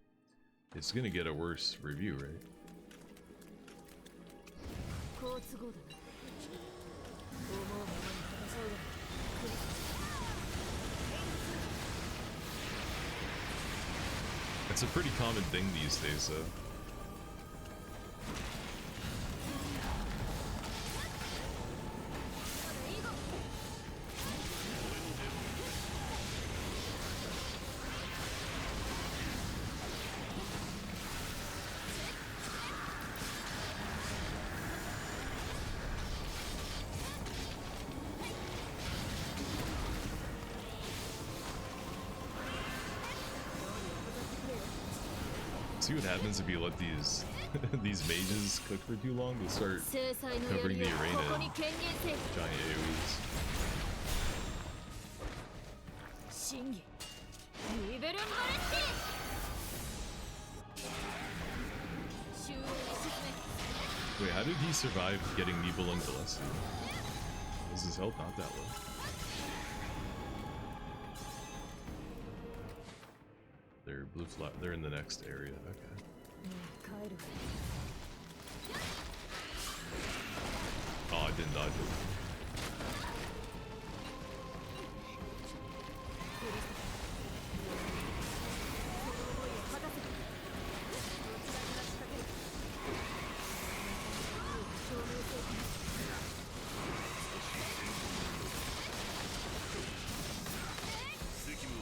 it's gonna get a worse review, right? It's a pretty common thing these days, though. See what happens if you let these these mages cook for too long? They'll start covering the arena in giant AoEs. Wait, how did he survive getting Nibelung Gillespie? Was his health not that low? They're blue flat. They're in the next area. Okay. Oh, I didn't dodge it.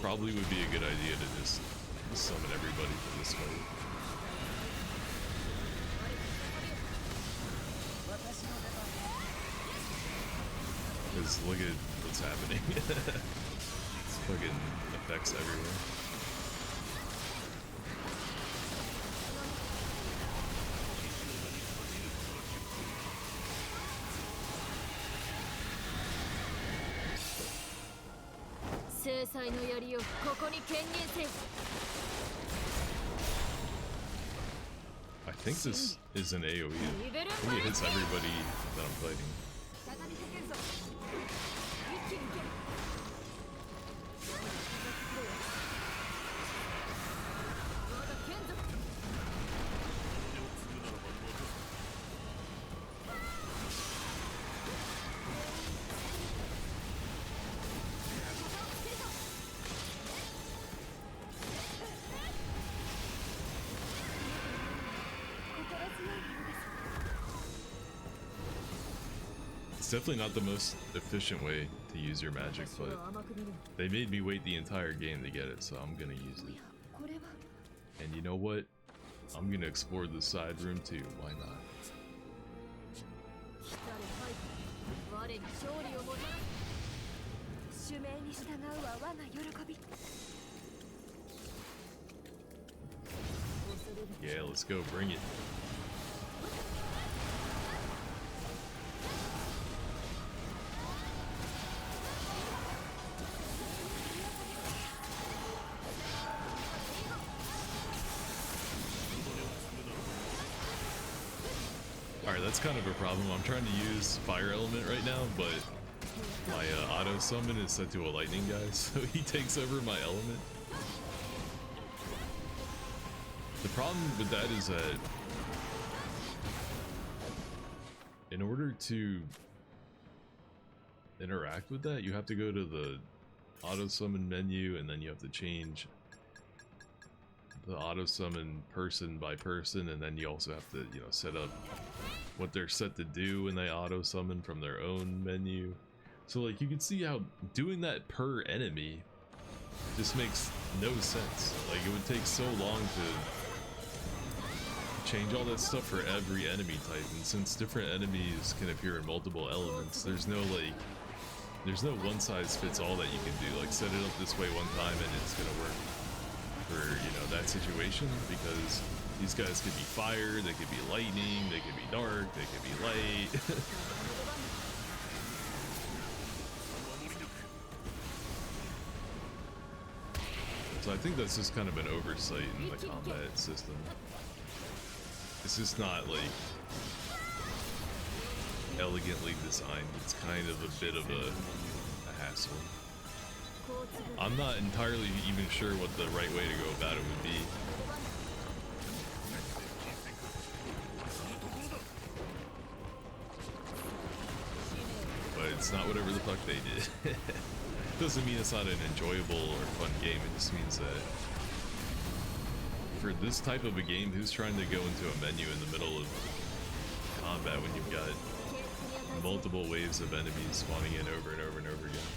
Probably would be a good idea to just summon everybody for this fight. Because look at what's happening. It's fucking effects everywhere. I think this is an AoE. I think it hits everybody that I'm fighting. It's definitely not the most efficient way to use your magic, but they made me wait the entire game to get it, so I'm gonna use it. And you know what? I'm gonna explore the side room too, why not? Yeah, let's go, bring it. Alright, that's kind of a problem. I'm trying to use Fire Element right now, but my auto summon is set to a lightning guy, so he takes over my element. The problem with that is that in order to interact with that, you have to go to the auto summon menu, and then you have to change the auto summon person by person, and then you also have to, you know, set up what they're set to do when they auto summon from their own menu. So like you can see how doing that per enemy just makes no sense. Like it would take so long to change all that stuff for every enemy type, and since different enemies can appear in multiple elements, there's no one size fits all that you can do. Like set it up this way one time and it's gonna work for, you know, that situation, because these guys could be fire, they could be lightning, they could be dark, they could be light. So I think that's just kind of an oversight in the combat system. It's just not like elegantly designed. It's kind of a bit of a hassle. I'm not entirely even sure what the right way to go about it would be. But it's not whatever the fuck they did. Doesn't mean it's not an enjoyable or fun game, it just means that for this type of a game, who's trying to go into a menu in the middle of combat when you've got multiple waves of enemies spawning in over and over and over again?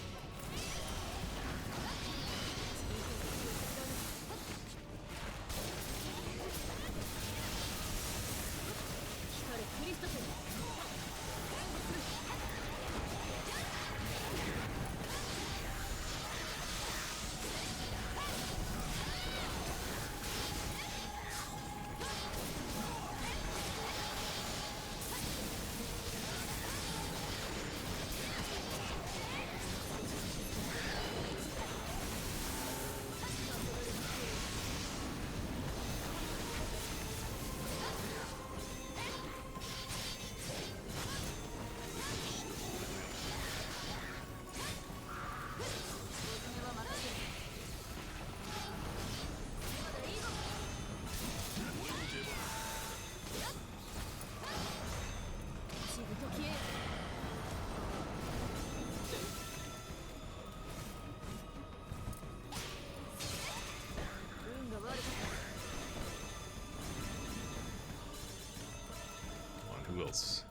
Who else?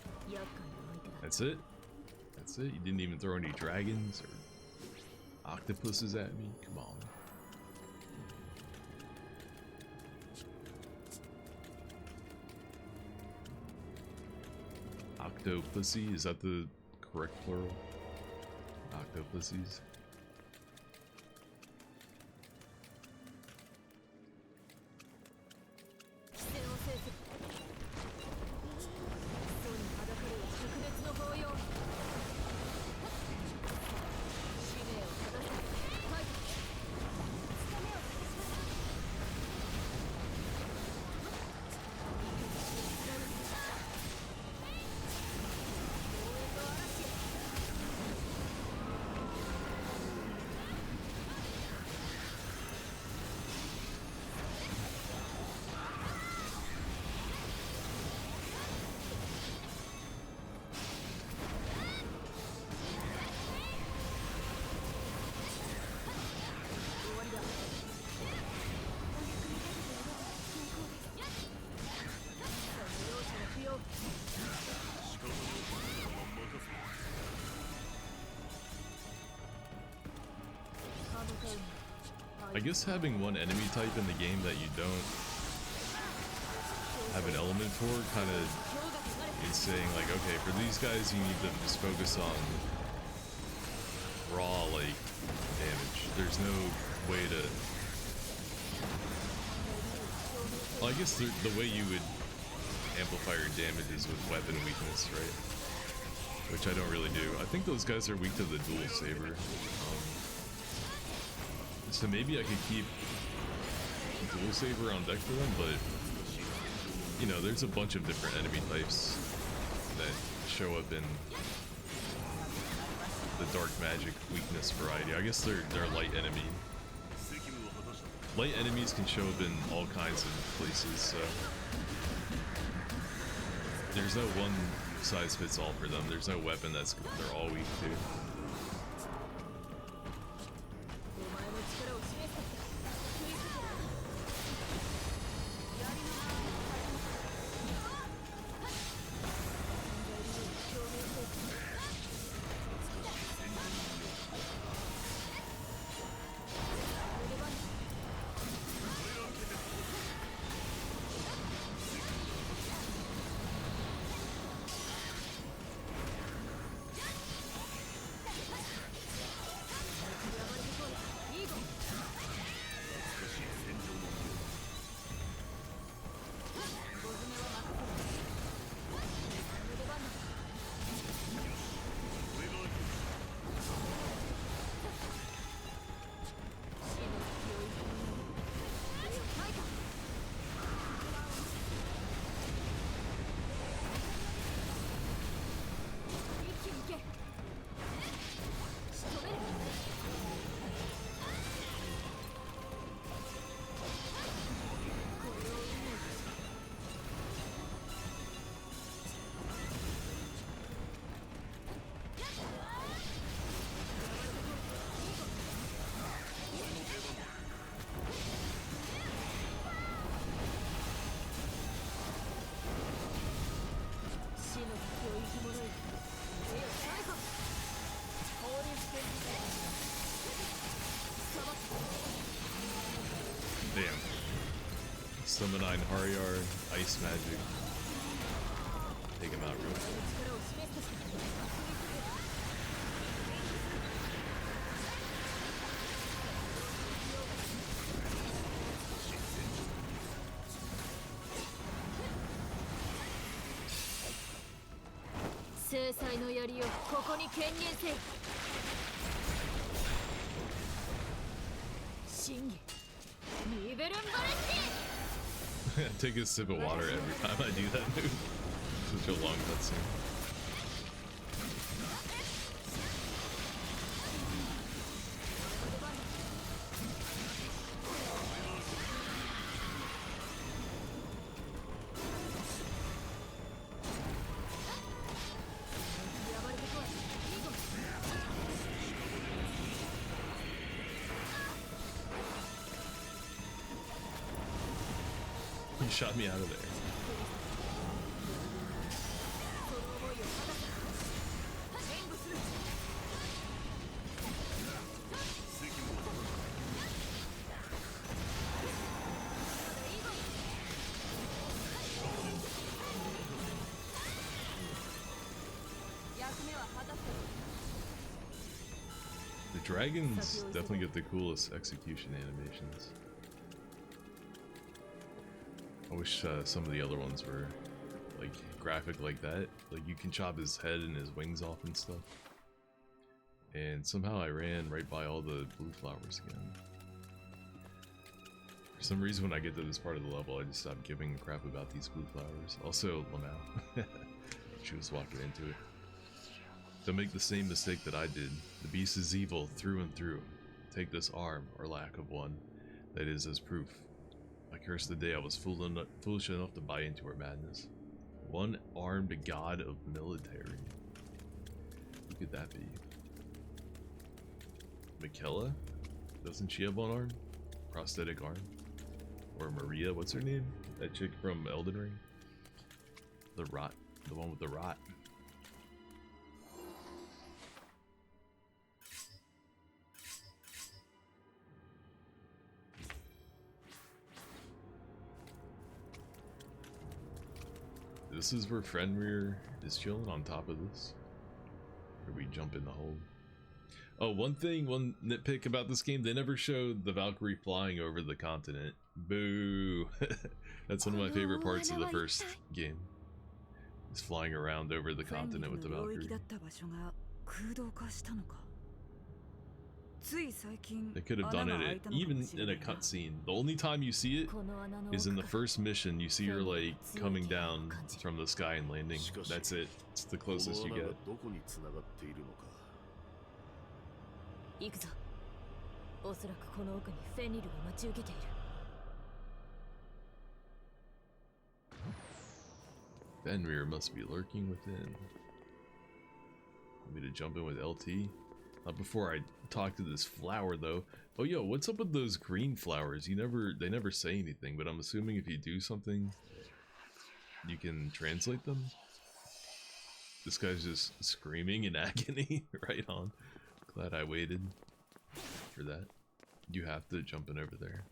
That's it? That's it? You didn't even throw any dragons or octopuses at me? Come on. Octopussy? Is that the correct plural? Octopussies? I guess having one enemy type in the game that you don't have an element for kind of is saying like, okay, for these guys you need to just focus on raw like damage. There's no way to. Well, I guess the way you would amplify your damage is with weapon weakness, right? Which I don't really do. I think those guys are weak to the dual saber. So maybe I could keep dual saber on deck for them, but you know, there's a bunch of different enemy types that show up in the dark magic weakness variety. I guess they're light enemy. Light enemies can show up in all kinds of places, so there's no one size fits all for them. There's no weapon they're all weak to. Summon 9 Hariyar, Ice Magic. Take him out real quick. Take a sip of water every time I do that move. Such a long cutscene. He shot me out of there. The dragons definitely get the coolest execution animations. I wish some of the other ones were like graphic like that. Like you can chop his head and his wings off and stuff. And somehow I ran right by all the blue flowers again. For some reason when I get to this part of the level I just stop giving a crap about these blue flowers. Also Lamau. She was walking into it. Don't make the same mistake that I did. The beast is evil through and through. Take this arm, or lack of one, that is as proof. I curse the day I was foolish enough to buy into her madness. One-armed god of military. Who could that be? Mikella? Doesn't she have one arm? Prosthetic arm? Or Maria, what's her name? That chick from Elden Ring? The rot. The one with the rot. this is where Fenrir is chilling on top of this. Or we jump in the hole. Oh, one nitpick about this game, they never showed the Valkyrie flying over the continent. Boo! That's one of my favorite parts of the first game. Is flying around over the continent with the Valkyrie. They could have done it even in a cutscene. The only time you see it is in the first mission. You see her like coming down from the sky and landing. That's it. It's the closest you get. 行くぞ。おそらくこの奥にフェンリルが待ち受けている。Fenrir must be lurking within. Want me to jump in with LT? Not before I talk to this flower though. Oh yo, what's up with those green flowers? They never say anything, but I'm assuming if you do something, you can translate them? This guy's just screaming in agony. Right on. Glad I waited for that. You have to jump in over there.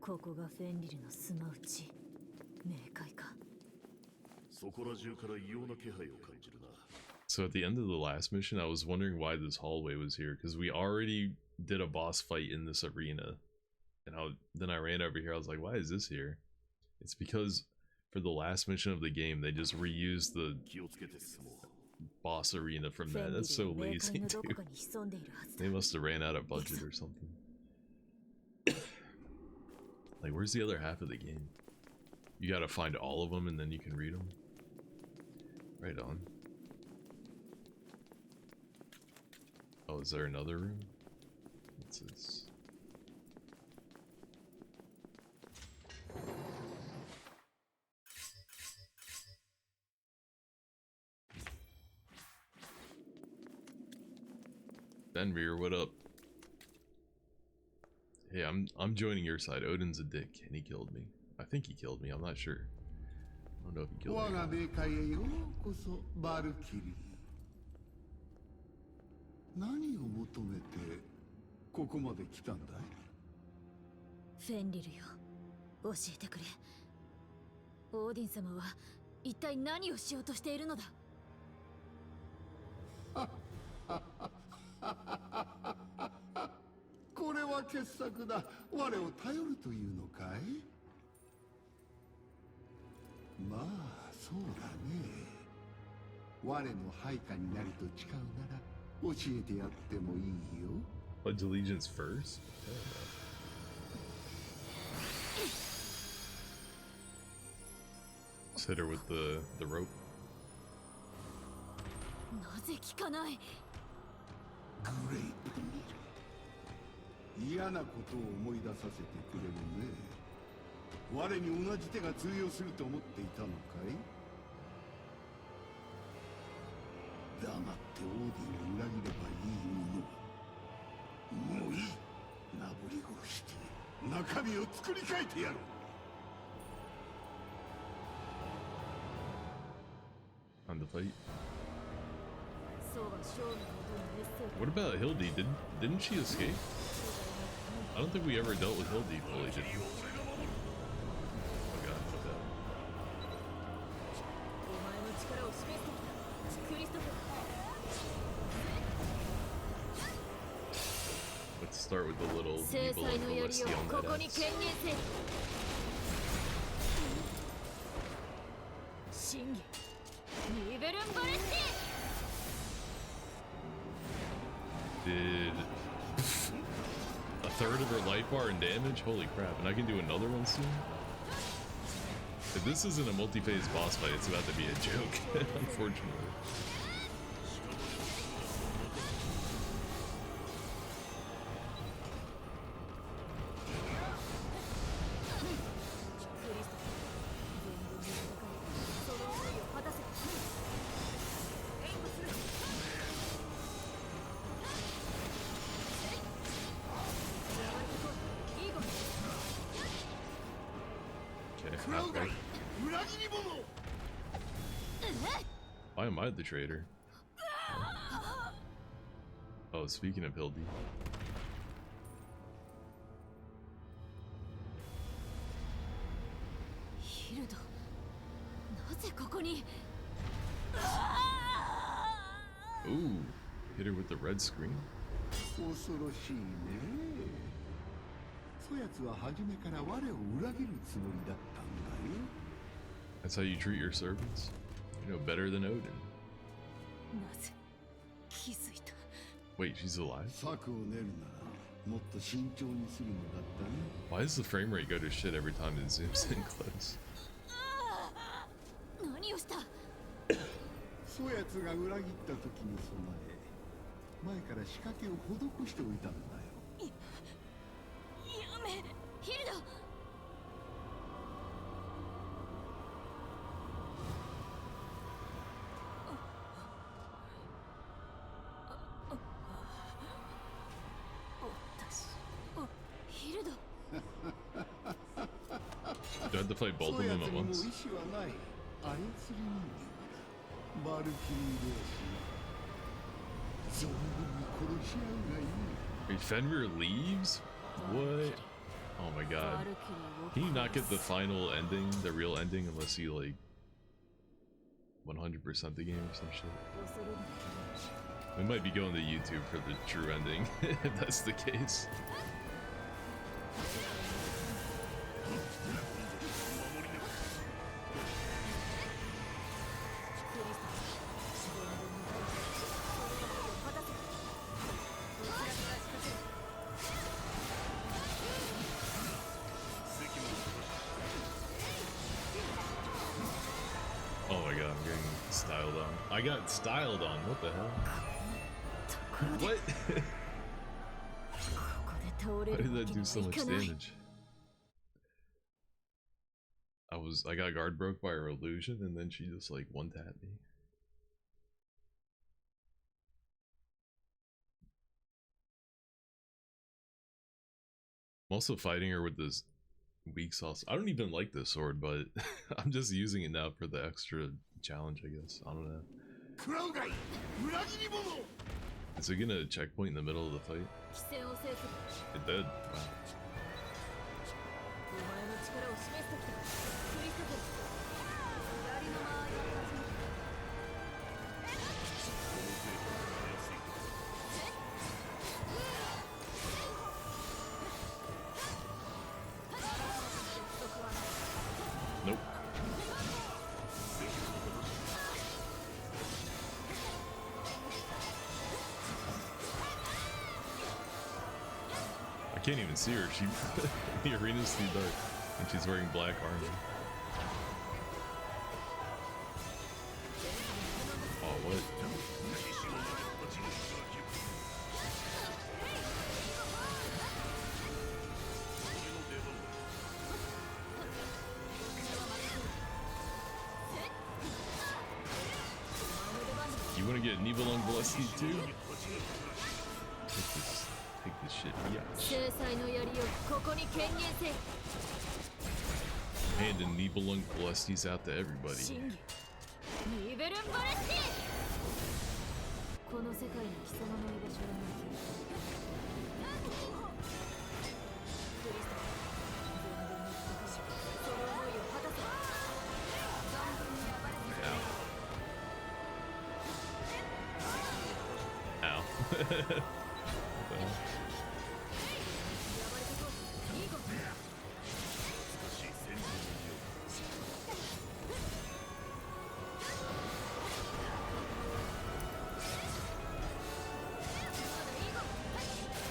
ここがフェンリルの住まう地。冥界か。 So at the end of the last mission, I was wondering why this hallway was here, because we already did a boss fight in this arena. And then I ran over here, I was like, why is this here? It's because for the last mission of the game, they just reused the boss arena from that. That's so lazy, dude. They must have ran out of budget or something. Like, where's the other half of the game? You gotta find all of them and then you can read them. Right on. Oh, is there another room? What's this? Fenrir, what up? Hey, I'm joining your side. Odin's a dick and he killed me. I think he killed me, I'm not sure. I don't know if he killed me. Valkyrie. 何を求めてここまで来たんだい？フェンリルよ、教えてくれ。オーディン様は一体何をしようとしているのだ？これは傑作だ。我を頼るというのかい？まあそうだね。我の配下になると誓うなら教えてやってもいいよ。Pledge allegiance first? Just hit her with the rope. なぜ聞かない？グレイプ見る。嫌なことを思い出させてくれるね。我に同じ手が通用すると思っていたのかい？黙ってオーディンを裏切ればいいもの。もういい。なぶり殺して中身を作り変えてやる。On the fight. What about Hildy? Didn't she escape? I don't think we ever dealt with Hildy fully, did we? Oh god, what the Let's start with the little evil and Celestia on that ass. 真偽ニベルンバレッティ Did a third of her life bar and damage? Holy crap, and I can do another one soon? If this isn't a multi-phase boss fight, it's about to be a joke, unfortunately. not bad. Why am I the traitor? Oh, speaking of Hildy. ヒルド、なぜここに。 Ooh, hit her with the red screen. 恐ろしいね。そやつは初めから我を裏切るつもりだったんだよ。 That's how you treat your servants? You know better than Odin. なぜ気づいた。 Wait, she's alive? 策を練るならもっと慎重にするのだったね。 Why does the frame rate go to shit every time it zooms in close? 何をした。そやつが裏切った時に備え、前から仕掛けを施しておいたんだよ。やめ、ヒルド。 ヒルド。 Do I have to play both of them at そやつにも once? 意志はない。操り人間だ。バルキリー同士存分に殺し合うがいい。 Wait, Fenrir leaves? What? Oh my god. Can you not get the final ending, the real ending, unless you like 100% the game or some shit? We might be going to YouTube for the true ending, if that's the case. Oh my god, I'm getting styled on. I got styled on, what the hell? What? Why did that do so much damage? I got guard broke by her illusion and then she just like one-tapped me. I'm also fighting her with this weak sauce. I don't even like this sword, but I'm just using it now for the extra challenge, I guess. I don't know. Is it gonna checkpoint in the middle of the fight? It did. Wow. Nope. I can't even see her. She the arena's too dark, and she's wearing black armor. Oh, what? You want to get Nibelung Blessed too? Take this shit, yeah. Handing Nibelung Blesseds out to everybody. Ow.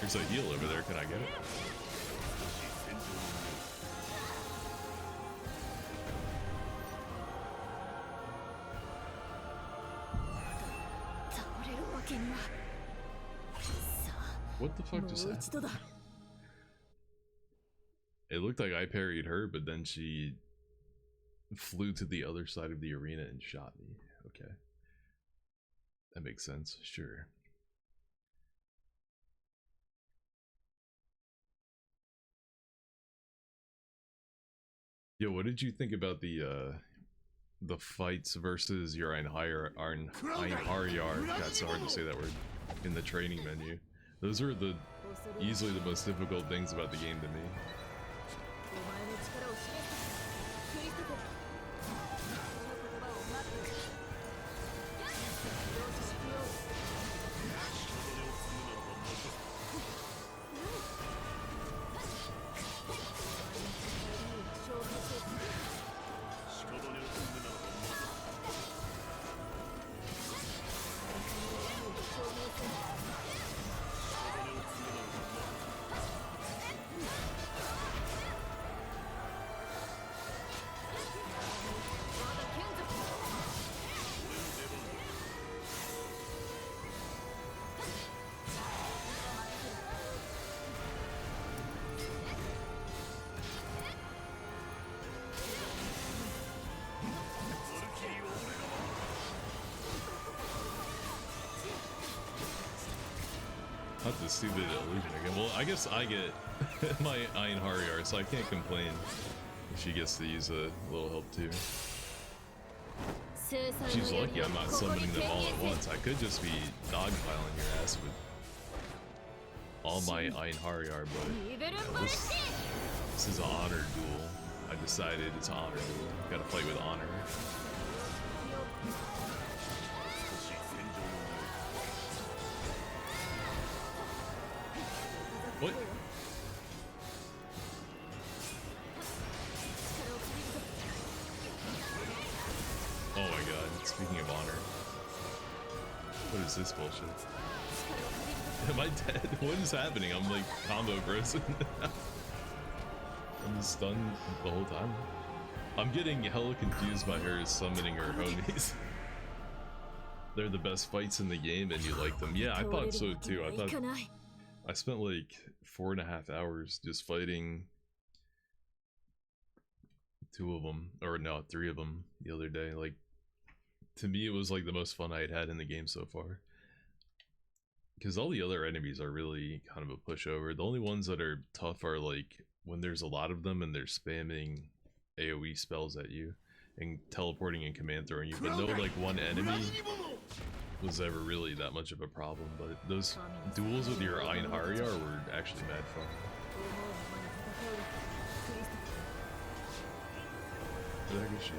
There's a heal over there, can I get it? What the fuck just happened? It looked like I parried her, but then she flew to the other side of the arena and shot me. Okay. That makes sense, sure. Yo, what did you think about the fights versus your Einharjar? That's so hard to say that word. In the training menu. Those are the easily the most difficult things about the game to me. お前の力を示すクリストフェルその言葉を待っているどうしよう消費せずNot the stupid illusion again. Well, I guess I get my Einharjar, so I can't complain if she gets to use a little help too. She's lucky I'm not summoning them all at once. I could just be dogpiling your ass with all my Einharjar, but this is an honor duel. I decided it's an honor duel. Gotta fight with honor. What? Oh my god, speaking of honor. What is this bullshit? Am I dead? What is happening? I'm like combo frozen. I'm just stunned the whole time. I'm getting hella confused by her summoning her homies. They're the best fights in the game and you like them. Yeah, I thought so too. I spent like 4.5 hours just fighting 2 of them, or no, 3 of them the other day. Like, to me, it was like the most fun I had in the game so far. Because all the other enemies are really kind of a pushover. The only ones that are tough are like when there's a lot of them and they're spamming AoE spells at you and teleporting and command throwing you. But no, like, one enemy was ever really that much of a problem, but those duels with your Einharjar were actually mad fun. What the heck is she?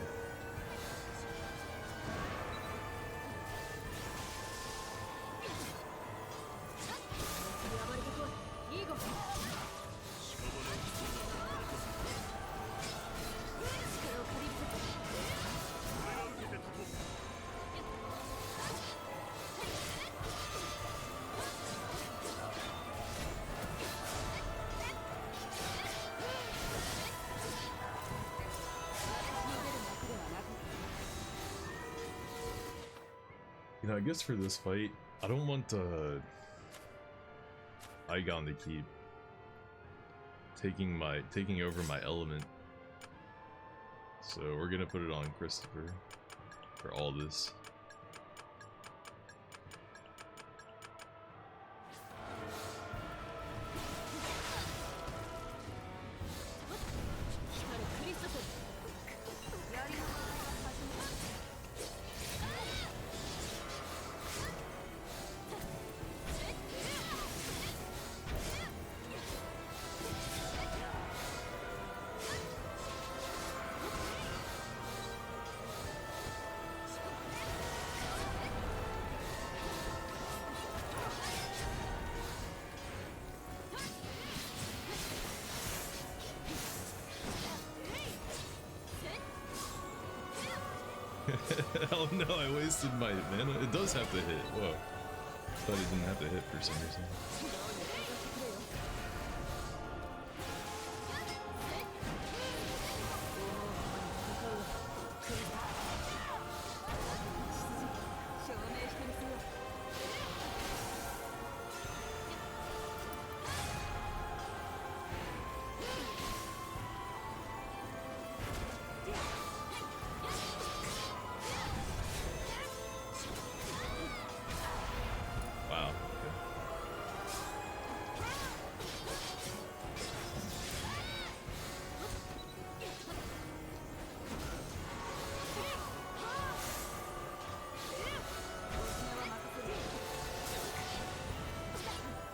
You know, I guess for this fight, I don't want Igon to keep taking over my element. So we're gonna put it on Christopher for all this. Oh no, I wasted my mana. It does have to hit. Whoa. Thought it didn't have to hit for some reason.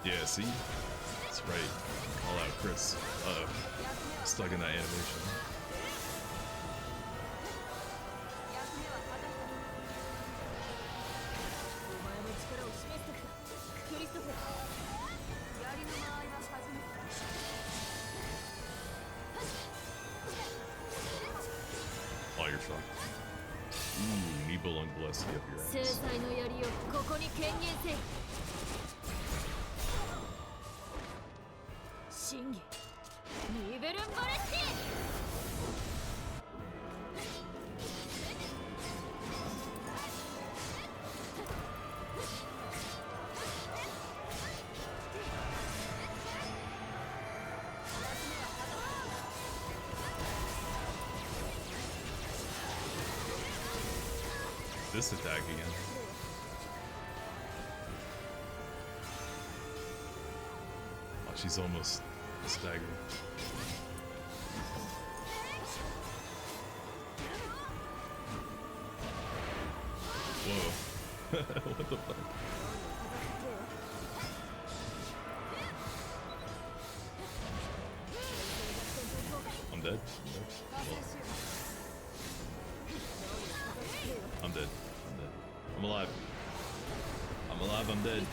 Yeah, see? That's right. Call out Chris. Stuck in that animation. Oh, you're fucked. Ooh, Nibelung bless you up your ass. 制裁の槍をここに権限せよ。真偽ニベルンバレッティ。 This attack again. Oh, she's almost staggered. Whoa. What the fuck? I'm dead. I'm dead. I'm alive. I'm alive, I'm dead.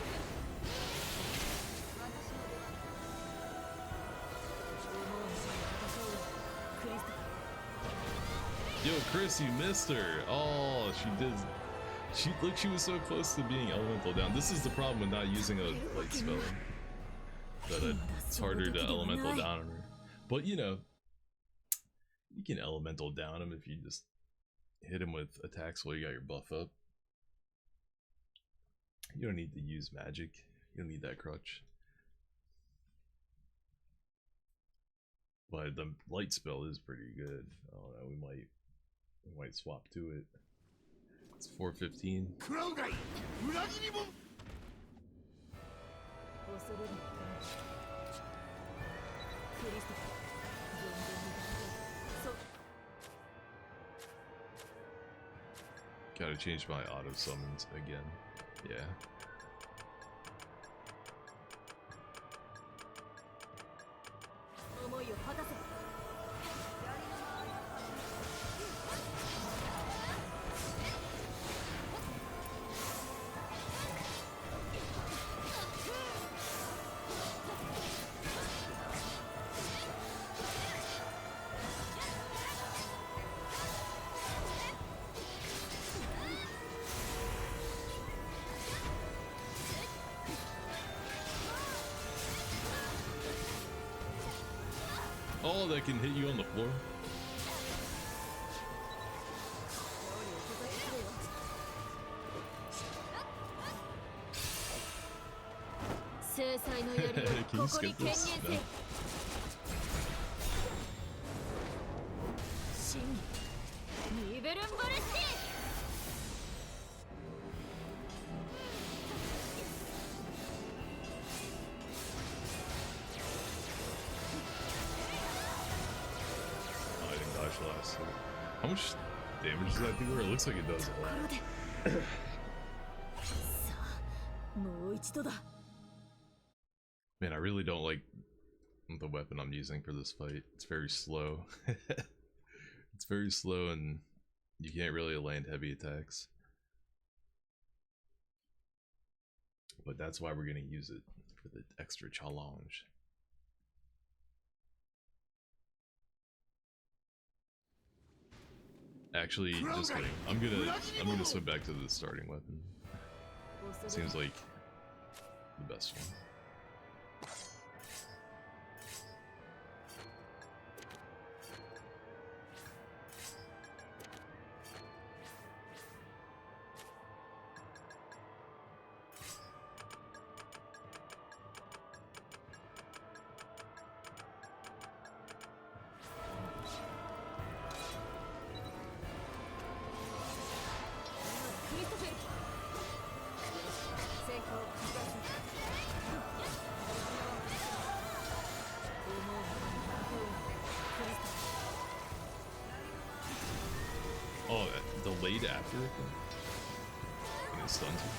Yo, Chris, you missed her. Oh, she did. She was so close to being elemental down. This is the problem with not using a light spell. That it's harder to elemental down on her. But you know, you can elemental down him if you just hit him with attacks while you got your buff up. You don't need to use magic. You don't need that crutch. But the light spell is pretty good. I don't know, we might swap to it. It's 415. Gotta change my auto summons again. Yeah. Oh, that can hit you on the floor. Can you skip this? No. How much damage does that do? It looks like it does a lot. Man, I really don't like the weapon I'm using for this fight. It's very slow. It's very slow and you can't really land heavy attacks. But that's why we're gonna use it for the extra challenge. Actually, just kidding. I'm gonna swim back to the starting weapon. Seems like the best one. Oh, delayed after it? And it stuns you?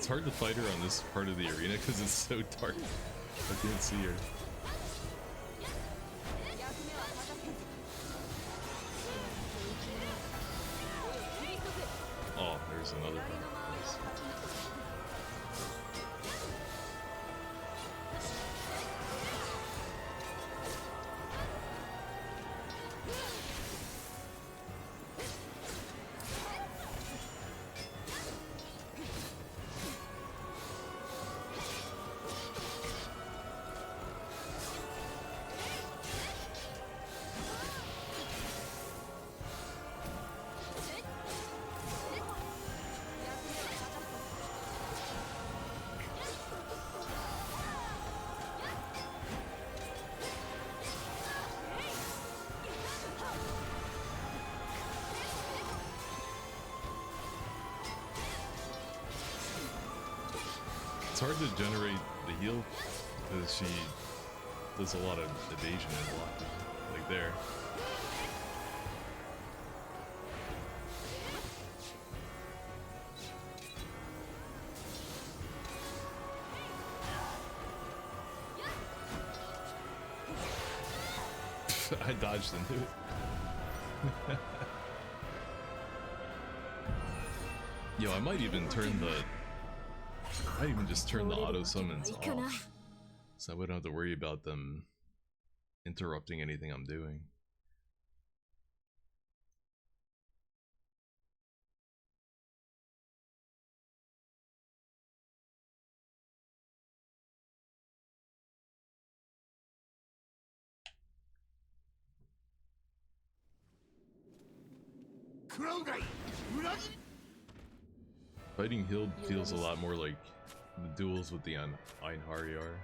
It's hard to fight her on this part of the arena because it's so dark. I can't see her. Oh, there's another one. It's hard to generate the heal because she does a lot of evasion and blocking, like there. I dodged into it. Yo, I might even turn the... I even just turn the auto summons off, so I wouldn't have to worry about them interrupting anything I'm doing. Fighting Hild feels a lot more like the duels with the Einherjar are.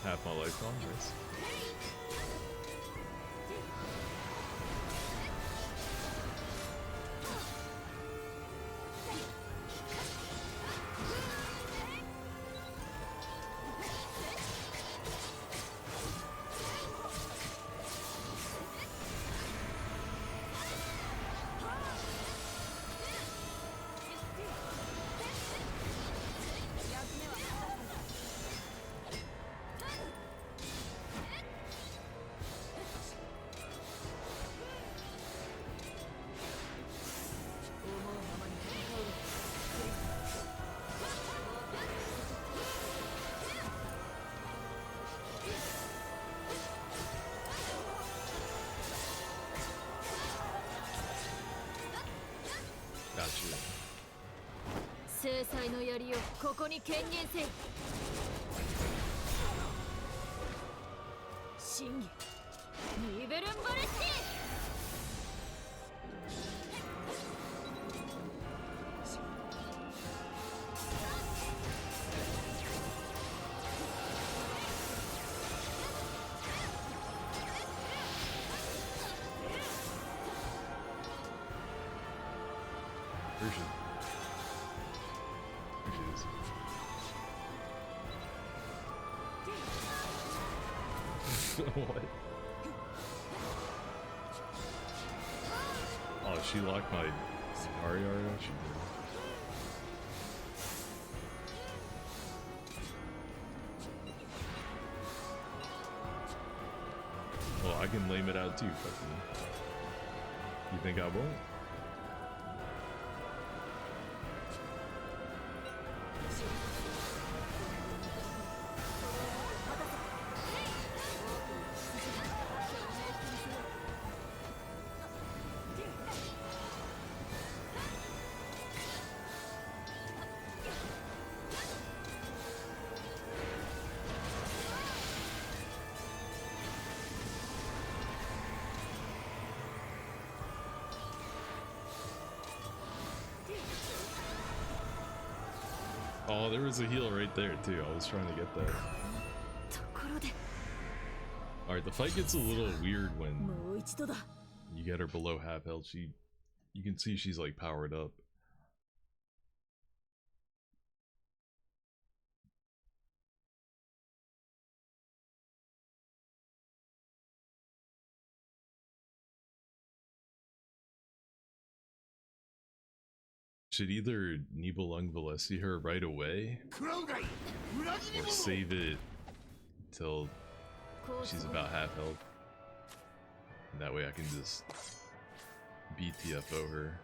Half my life gone, nice. Gotcha. 制裁の槍をここに権限せい。真偽ニベルンバレッティ。Where is she? There she is. What? Oh, she locked my Ariara? She did. Well, I can lame it out too, fucking. You think I won't? Oh, there was a heal right there too. I was trying to get that. ところで Alright, the fight gets a little weird when もう一度だ you get her below half health. You can see she's like powered up. Should either Nibelung Valesi her right away, or save it till she's about half health. And that way I can just BTFO her.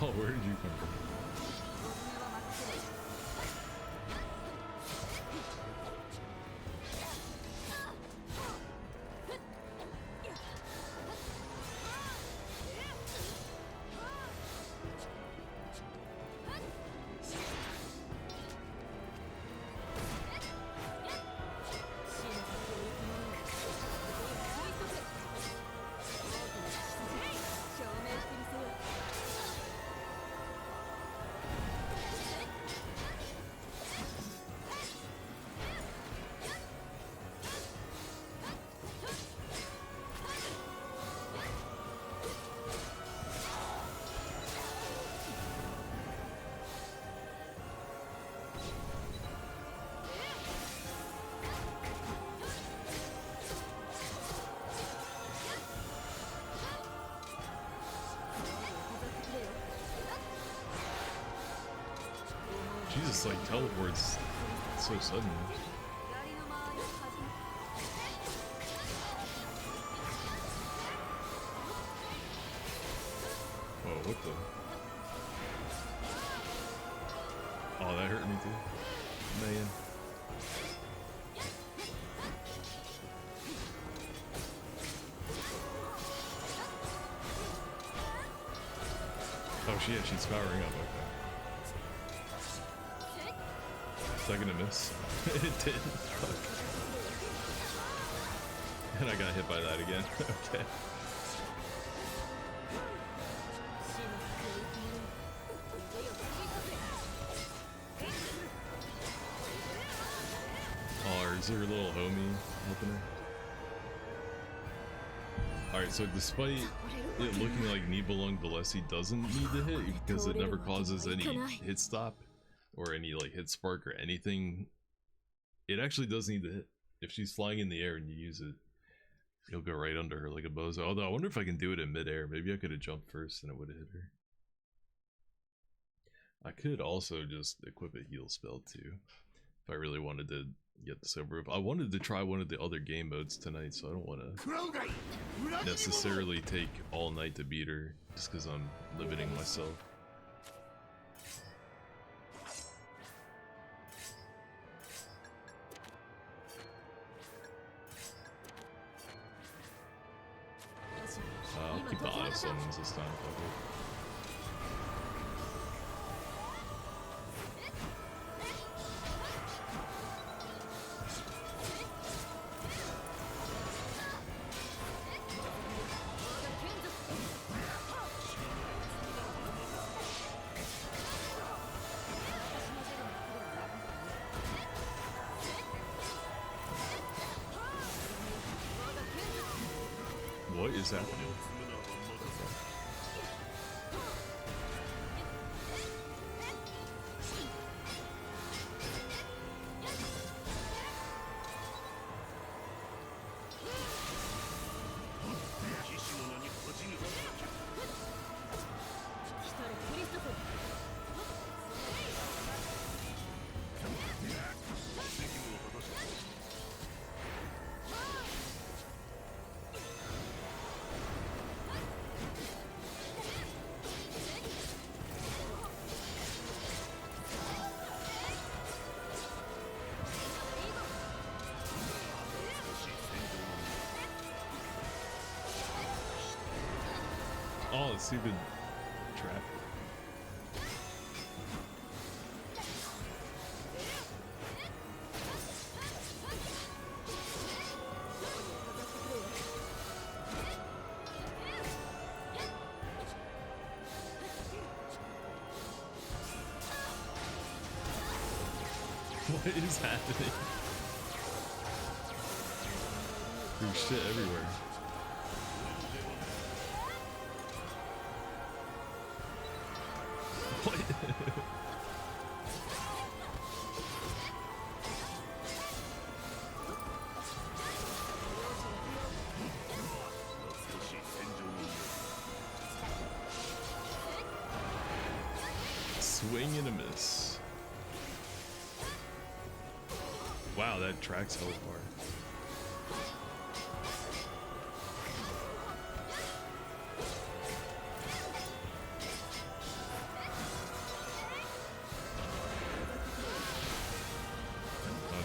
Oh, where did you come from? Jesus, like, teleports so suddenly. Whoa, what the? Oh, that hurt me too. Man. Oh, she's powering up, okay. Is that gonna miss? It did. Fuck. And I got hit by that again. Okay. Oh, is her little homie helping her? Alright, so despite it looking like Nibelung Valesi doesn't need to hit because it never causes any hit stop or any like hit spark or anything, it actually does need to hit. If she's flying in the air and you use it, you'll go right under her like a bozo. Although I wonder if I can do it in midair. Maybe I could have jumped first and it would have hit her. I could also just equip a heal spell too, if I really wanted to get this over with. I wanted to try one of the other game modes tonight, so I don't want to necessarily take all night to beat her, just because I'm limiting myself. I'll keep the auto summons this time. What is happening? Oh, stupid trap. What is happening? There's shit everywhere. What? Swing and a miss. Wow, that tracks hella far.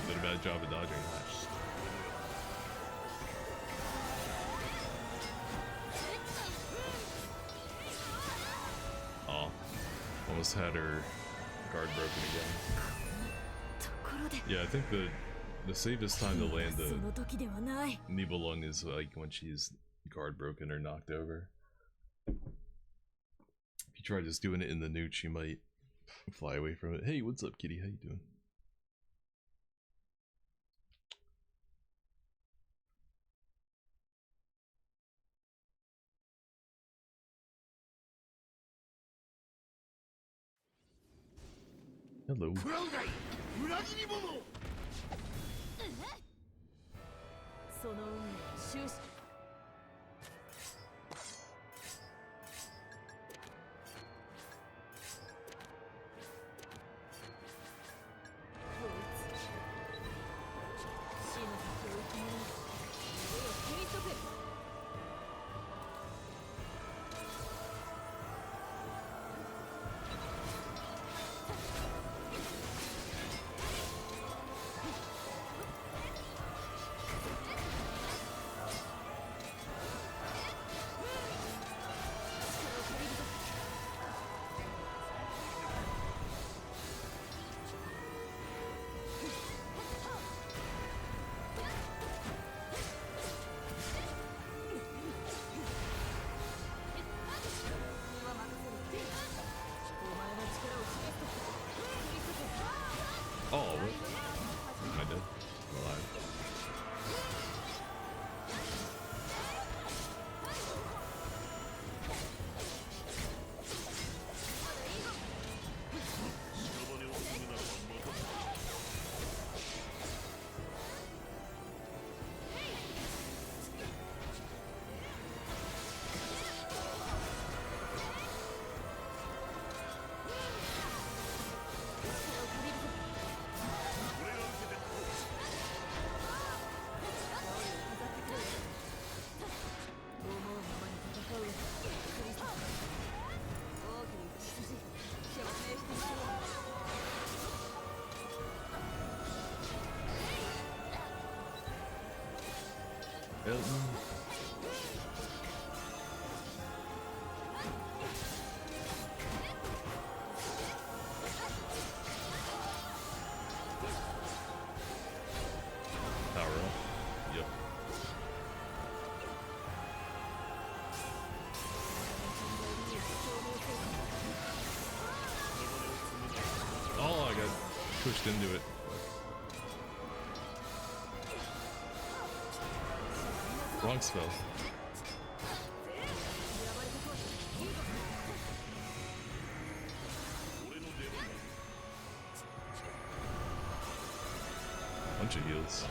Did a bad job of dodging that. Oh, almost had her guard broken again. Yeah, I think the safest time to land the Nibelung is like when she's guard broken or knocked over. If you try just doing it in the newt, she might fly away from it. Hey, what's up, kitty? How you doing? Hello. その運命終始死の先を生き物に手を切り裂け Oh, what? Am I dead? I'm alive. Power up. Yep. Oh, I got pushed into it. Wrong spell. Bunch of heals.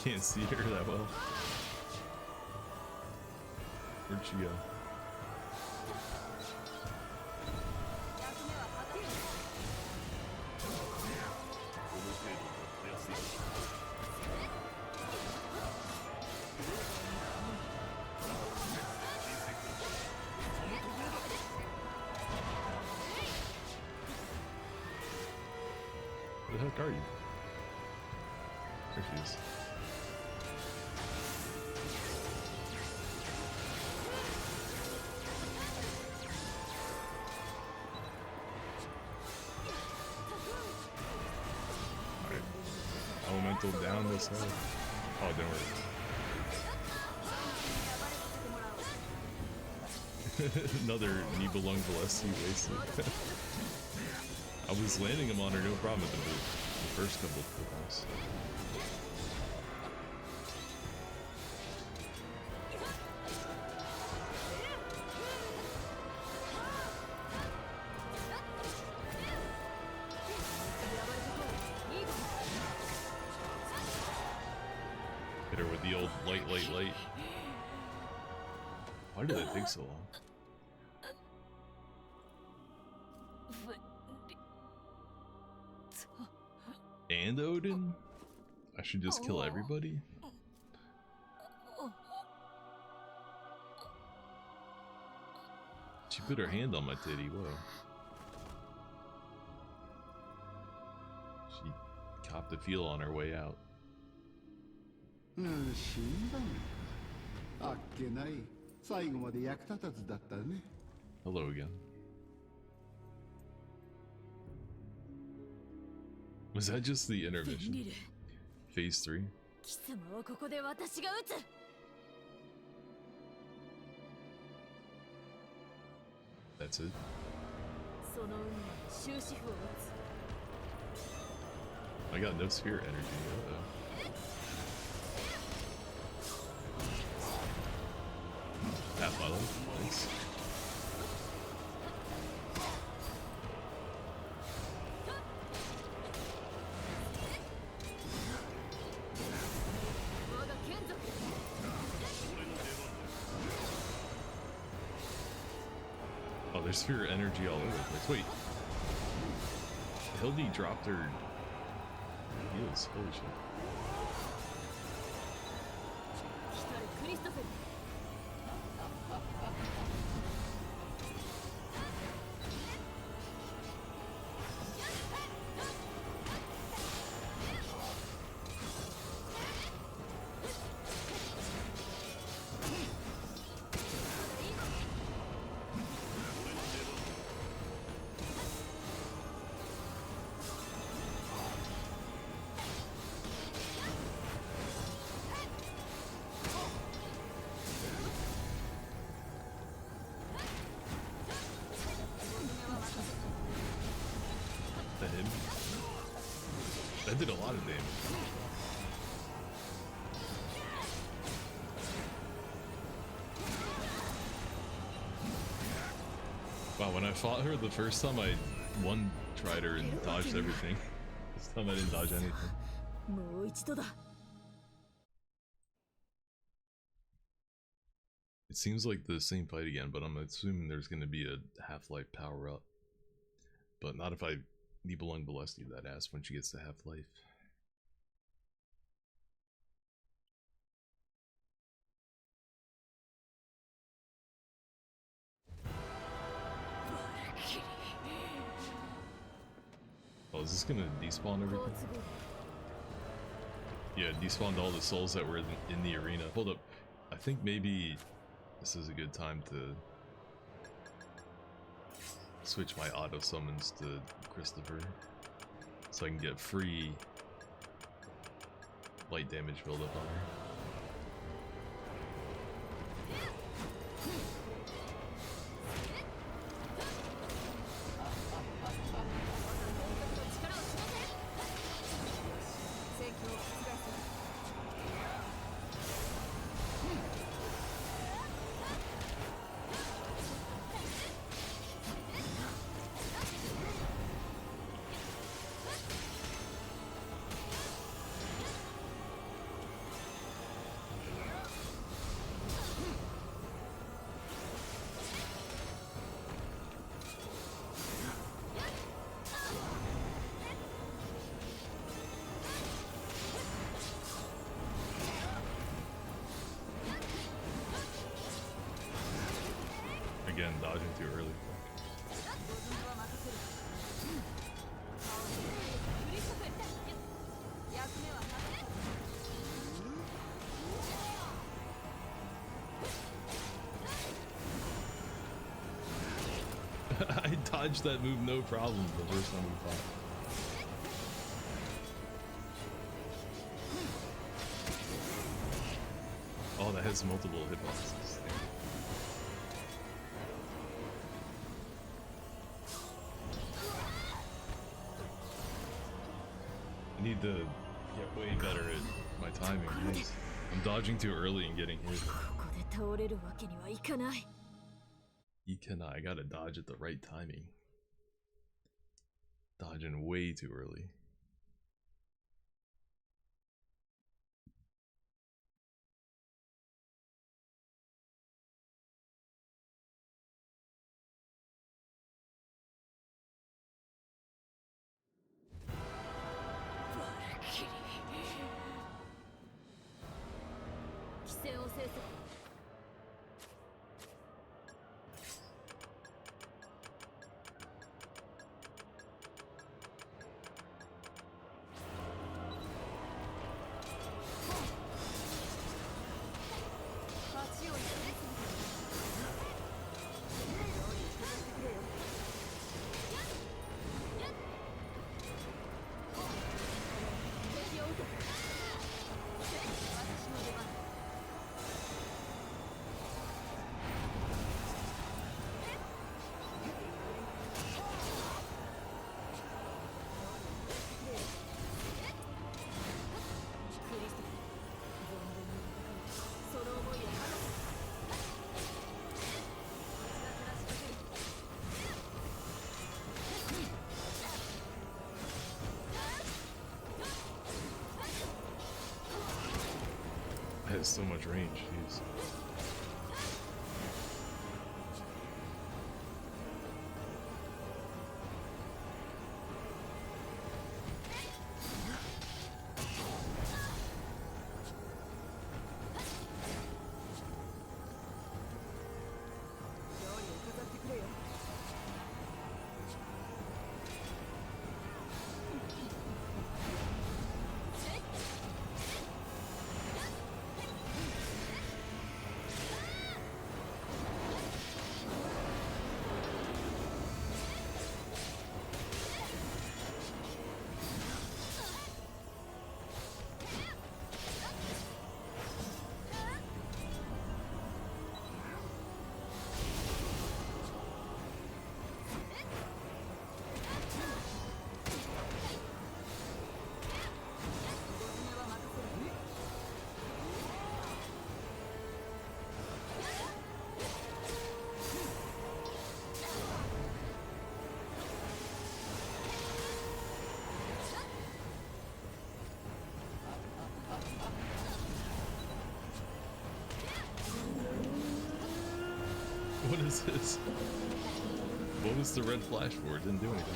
Can't see her that well. Where'd she go? The heck are you? There she is. Alright. Elemental down this way. Oh, don't worry. Another Nibelung Valesti wasted. I was landing him on her no problem at the first couple of footballs. Hit her with the old light. Why did that take so long? And Odin? I should just kill everybody? She put her hand on my titty, whoa. She copped a feel on her way out. 死んだのか。あっけない。最後まで役立たずだったね。 Hello again. Was that just the intermission? Phase 3? 貴様をここで私が撃つ。 That's it? その運命で終止符を打つ。 I got no sphere energy. Uh-oh. Half my life. Nice. Oh, there's sphere energy all over the place. Wait. Hildy dropped her heals. Holy shit. クリストフェル。 That hit me. That did a lot of damage. Wow, when I fought her the first time, I one-tried her and dodged everything. This time I didn't dodge anything. もう一度だ。 It seems like the same fight again, but I'm assuming there's going to be a Half-Life power-up. But not if I Nibelung Valesti that ass when she gets to Half-Life. Oh, is this going to despawn everything? Yeah, it despawned all the souls that were in the arena. Hold up. I think maybe this is a good time to switch my auto summons to Christopher so I can get free light damage buildup on her. Again, dodging too early. I dodged that move no problem the first time we fought. Oh, that has multiple hitboxes. I need to get way better at my timing. Yes. I'm dodging too early and getting hit. ここで倒れるわけにはいかない。 You cannot. I gotta dodge at the right timing. Dodging way too early. Valkyrie. 規制を制する。 That has so much range, jeez. What is this? What was the red flash for? It didn't do anything.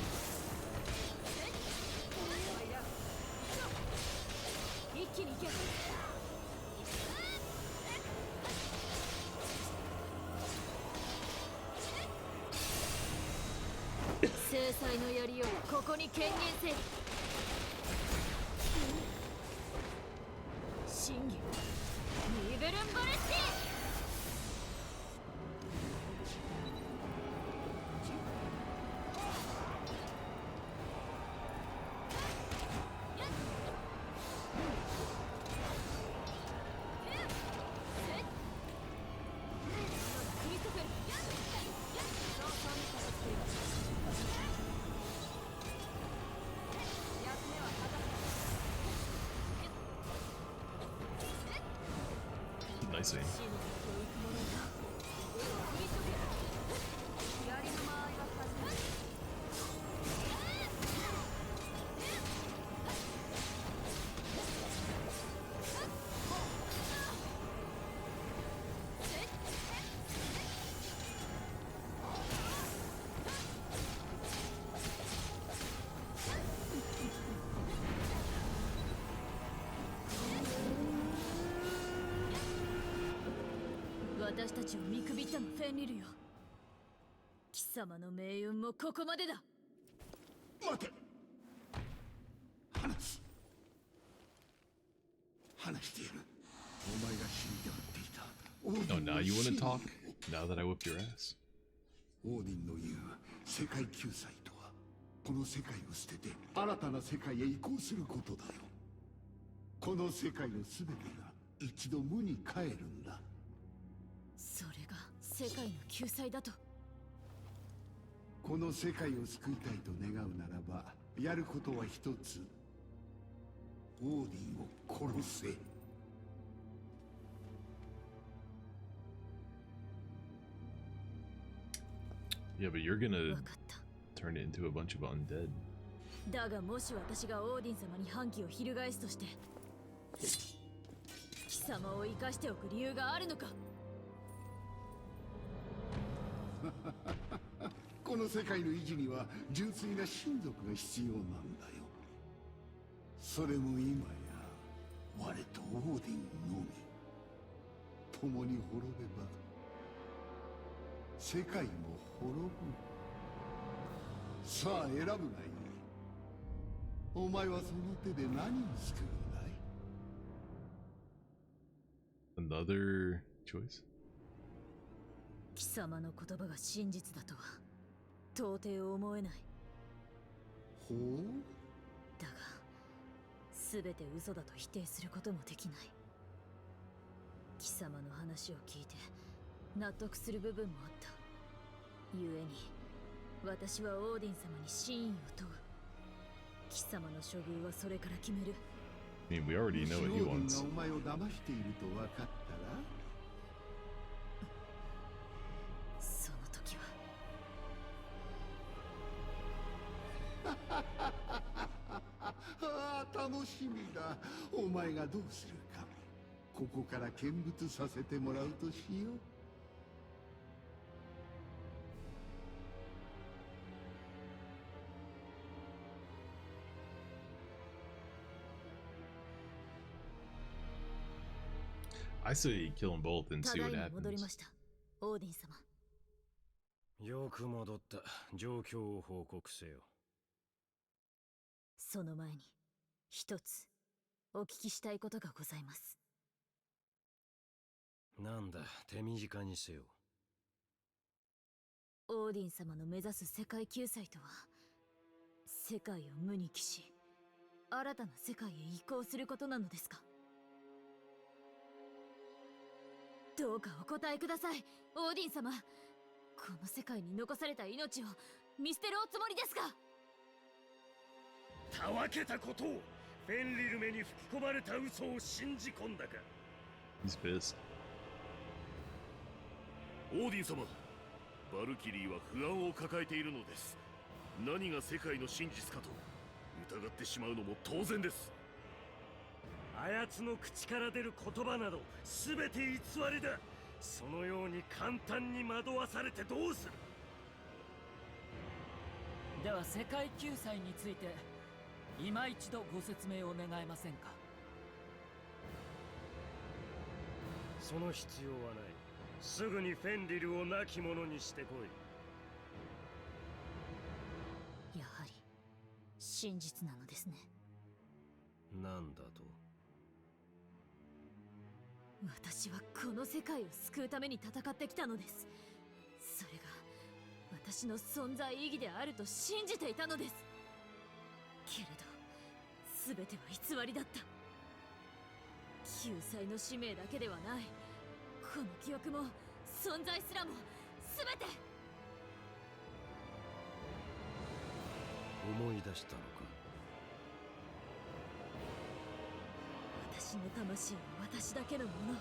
Nice aim.私たちを見くびったのフェンリルよ。貴様の命運もここまでだ。待て。話している。お前が死んでおっていた。 Oh, now you want to talk? Now that I whipped your ass? オーディンの言う世界救済とはこの世界を捨てて新たな世界へ移行することだよ。この世界の全てが一度無に帰るんだ。それが世界の救済だと。この世界を救いたいと願うならば、やることは一つ。オーディンを殺せ。Yeah, but you're gonna 分かった。 turn it into a bunch of undead. だがもし私がオーディン様に反旗を翻すとして貴様を生かしておく理由があるのか。この世界の維持には純粋な親族が必要なんだよ。それも今や我とオーディンのみ。共に滅べば世界も滅ぶ。さあ選ぶがいい。お前はその手で何を救うんだい？ Another choice? 貴様の言葉が真実だとは到底思えない。ほう？だが全て嘘だと否定することもできない。貴様の話を聞いて納得する部分もあった。故に私はオーディン様に真意を問う。貴様の処遇はそれから決める。I mean, we already know what he オーディン wants. がお前を騙していると分かったら、その時はああ楽しみだ。お前がどうするかここから見物させてもらうとしよう。I say kill them both and た see だ what いま戻り happens. ました、オーディン様。よく戻った。状況を報告せよ。その前に一つお聞きしたいことがございます。なんだ、手短にせよ。オーディン様の目指す世界救済とは、世界を無に帰し新たな世界へ移行することなのですか？どうかお答えください、オーディン様。この世界に残された命を見捨てるおつもりですか？たわけたことを、フェンリルメに吹き込まれた嘘を信じ込んだか。 He's pissed. オーディン様、バルキリーは不安を抱えているのです。何が世界の真実かと疑ってしまうのも当然です。あやつの口から出る言葉など全て偽りだ。そのように簡単に惑わされてどうする。では世界救済について今一度ご説明を願えませんか？その必要はない。すぐにフェンリルを亡き者にしてこい。やはり真実なのですね。なんだと？私はこの世界を救うために戦ってきたのです。それが私の存在意義であると信じていたのです。けれど全ては偽りだった。救済の使命だけではない、この記憶も存在すらも全て。思い出したのか。私の魂は私だけのもの。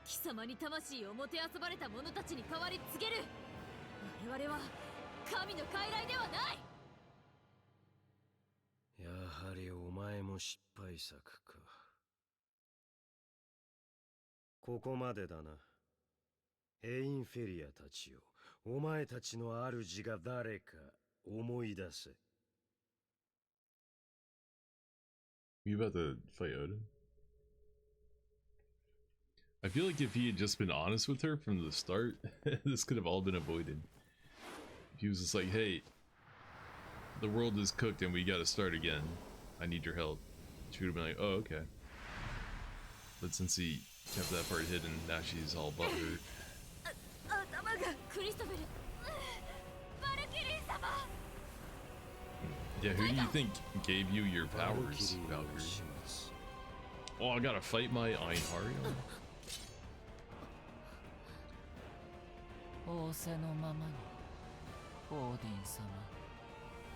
貴様に魂をもてあそばれた者たちに代わり告げる。我々は神の傀儡ではない。やはりお前も失敗作か。ここまでだな。エインフェリアたちよ、お前たちの主が誰か思い出せ。You about to fight Odin? I feel like if he had just been honest with her from the start, this could have all been avoided. If he was just like, hey, the world is cooked and we gotta start again. I need your help. She would have been like, oh, okay. But since he kept that part hidden, now she's all butthurt. 頭がクリストフェル、バ Yeah, who do you think gave you your powers, Valkyrie? Oh, I gotta fight my Einhario? 仰せのままにオーディン様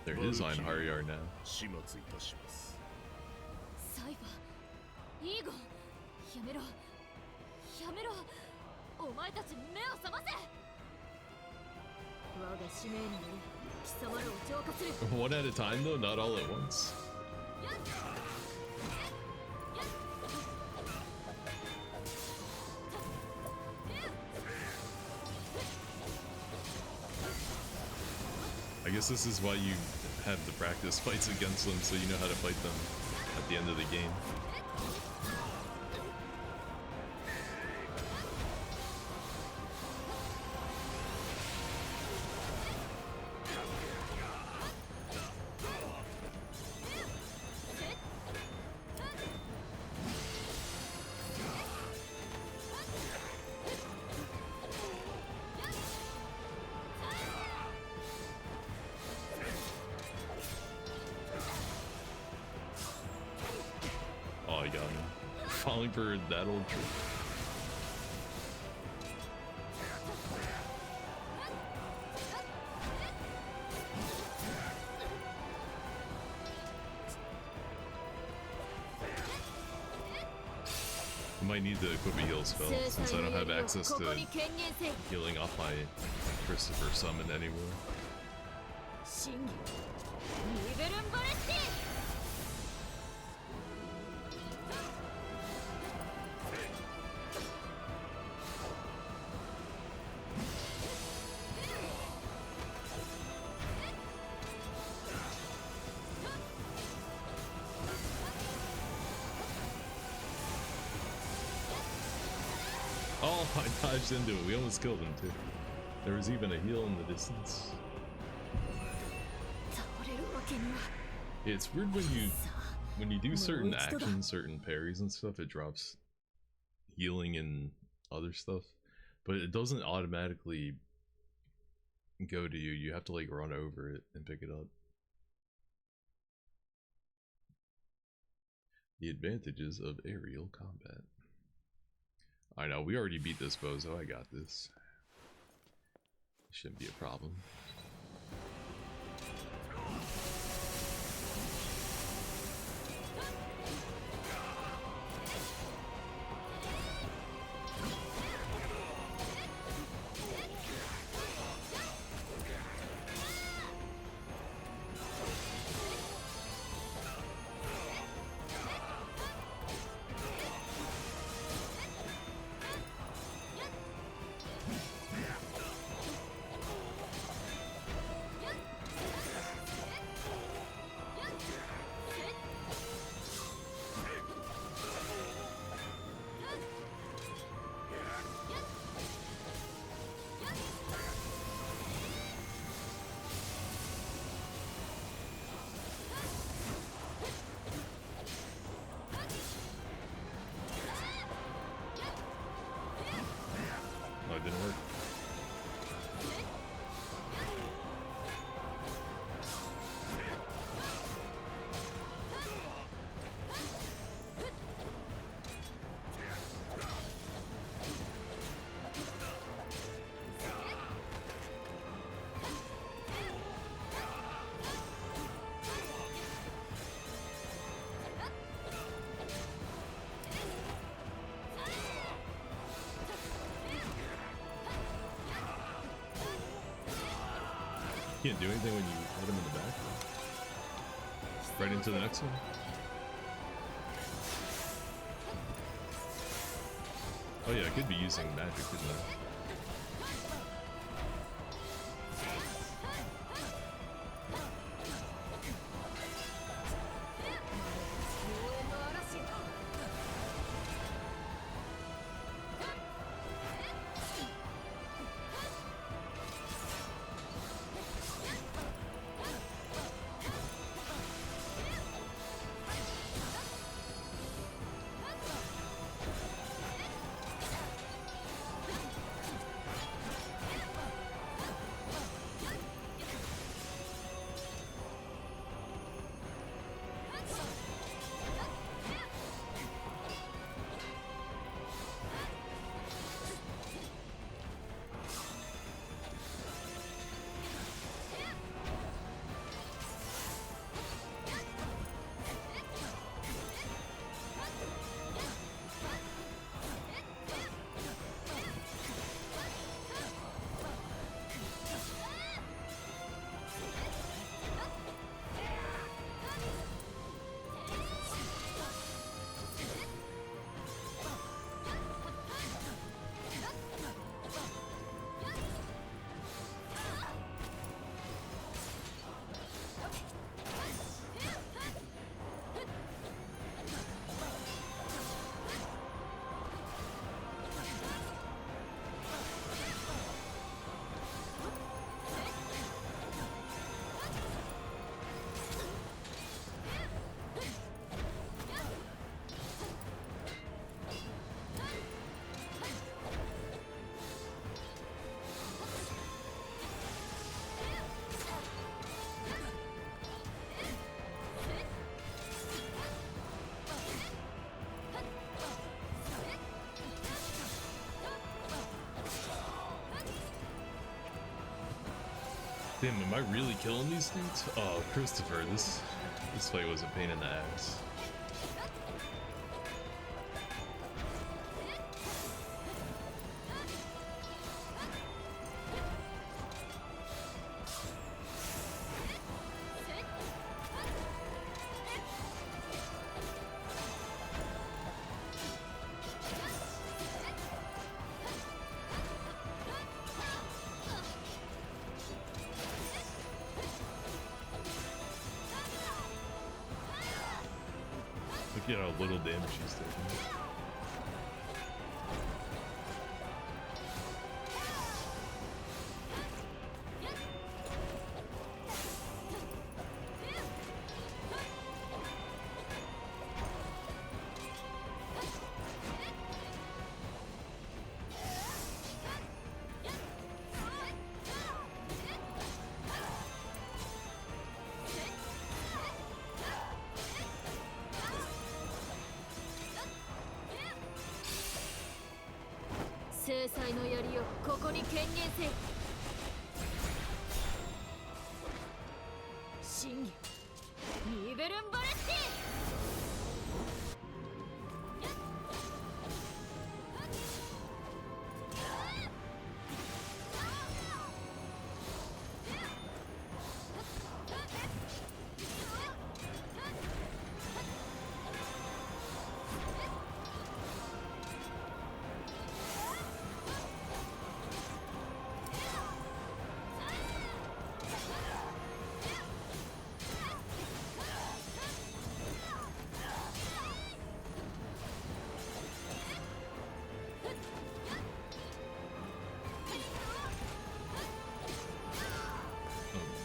There is Einhario now. 始末いたします。サイファー、イーゴン、やめろ、やめろ、お前たち目を覚ませ。我が使命により貴様らを浄化する。 One at a time though, not all at once. I guess this is why you have the practice fights against them, so you know how to fight them at the end of the game. Oh, I got him. Falling for that old trick. I might need to equip a heal spell since I don't have access to healing off my Christopher summon anymore. 真偽ニベルンバレスティ Oh, I dodged into it. We almost killed him too. There was even a heal in the distance. 倒れるわけには Yeah, it's weird when you do certain actions, certain parries and stuff, it drops healing and other stuff, but it doesn't automatically go to you. You have to like run over it and pick it up. The advantages of aerial combat. I know, we already beat this bozo, I got this. Shouldn't be a problem. Oh, it didn't work. Can't do anything when you hit him in the back. Right into the next one. Oh yeah, I could be using magic, couldn't I? Damn, am I really killing these things? Oh, Christopher, this fight was a pain in the ass. Look at how little damage she's taking.制裁の槍をここに権限せよ。真偽ニベルンバレスティ。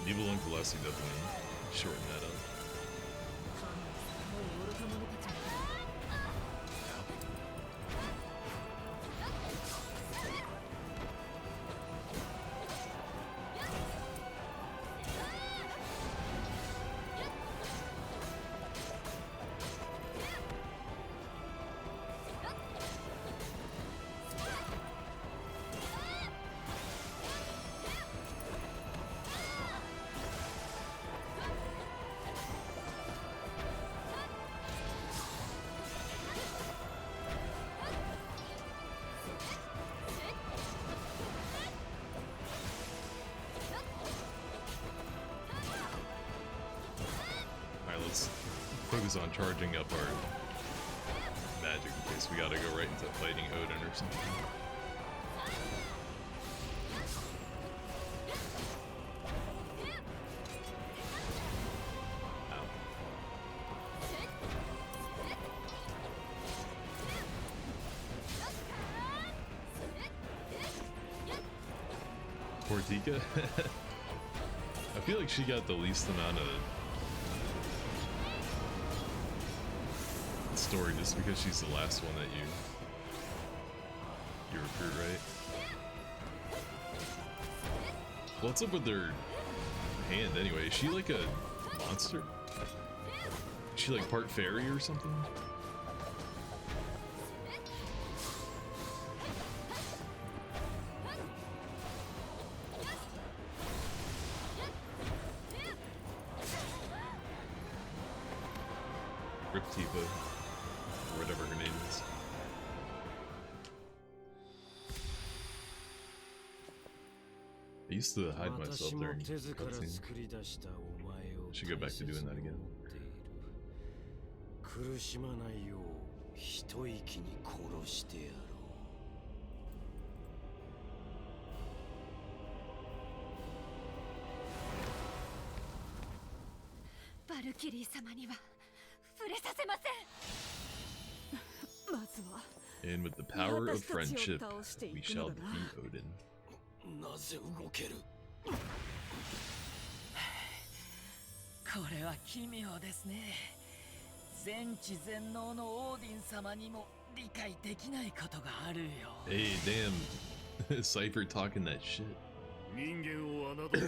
Evil and Gillespie definitely shorten that up. Let's focus on charging up our magic in case we gotta go right into fighting Odin or something. Ow. Portika? I feel like she got the least amount of story just because she's the last one that you recruit, right? What's up with her hand anyway? Is she like a monster? Is she like part fairy or something? Rip Tifa. Whatever her name is. I used to hide myself during cutscenes. Should go back to doing that again. 苦しまないよう一息に殺してやろう。バルキリー様には触れさせません。まずは And with the power of friendship, we shall defeat Odin. なぜ動けるこれは奇妙ですね。全知全能のオーディン様にも理解できないことがあるよ。Hey, damn. Cypher talking that shit. 人間を侮ったな。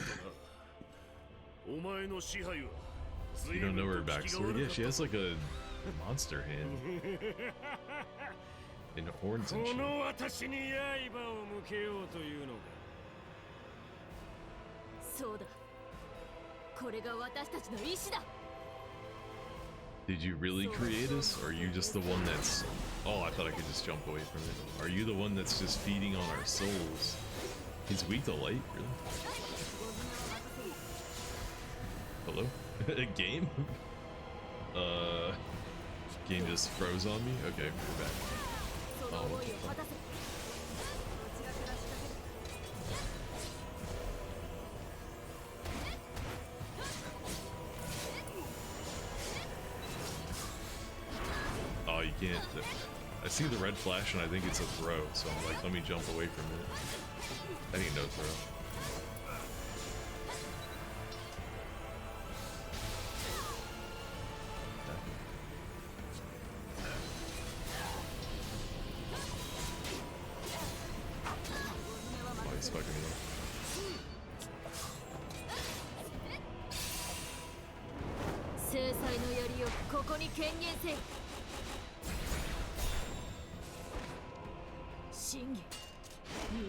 お前の支配は You don't know her backstory? Yeah, she has like a monster hand. And horns and shit. この私に刃を向けようというのか。そうだ。これが私たちの意志だ。 Did you really create us, or are you just the one that's... Oh, I thought I could just jump away from it. Are you the one that's just feeding on our souls? He's weak to light, really? Hello? A game? Game just froze on me? Okay, we're back. Oh, what the fuck? Oh, you can't. I see the red flash and I think it's a throw, so I'm like, let me jump away from it. I think no throw. Oh, he's fucking me up. 制裁の槍をここに権限せよ。真偽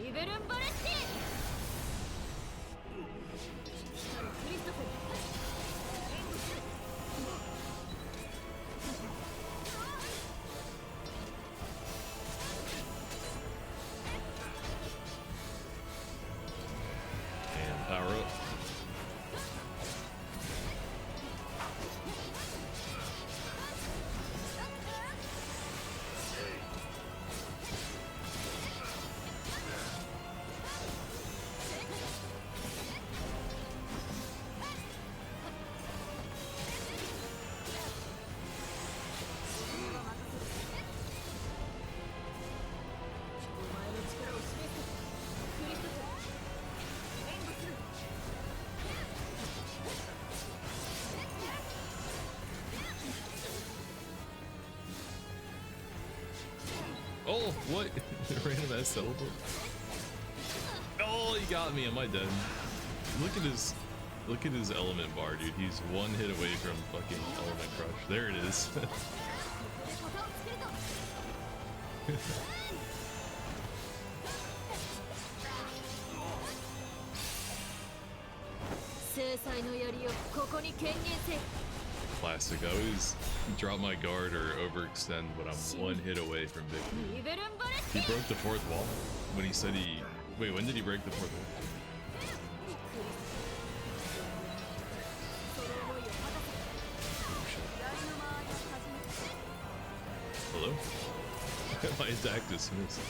ニベルンバレッティクリストフェル And power up. Oh, what? Random ass teleport. Oh, he got me. Am I dead? Look at his element bar, dude. He's one hit away from fucking element crush. There it is. Classic. I always drop my guard or overextend when I'm one hit away from victory. He broke the fourth wall when he said he... Wait, when did he break the fourth wall? Hello? My attack dismissed.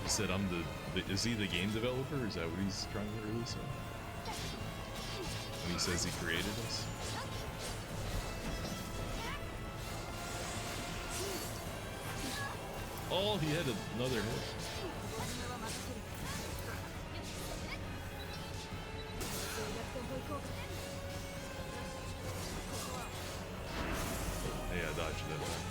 He said I'm the is he the game developer? Is that what he's trying to release on? When he says he created us? Oh, he had another hit. Yeah, I dodged that one.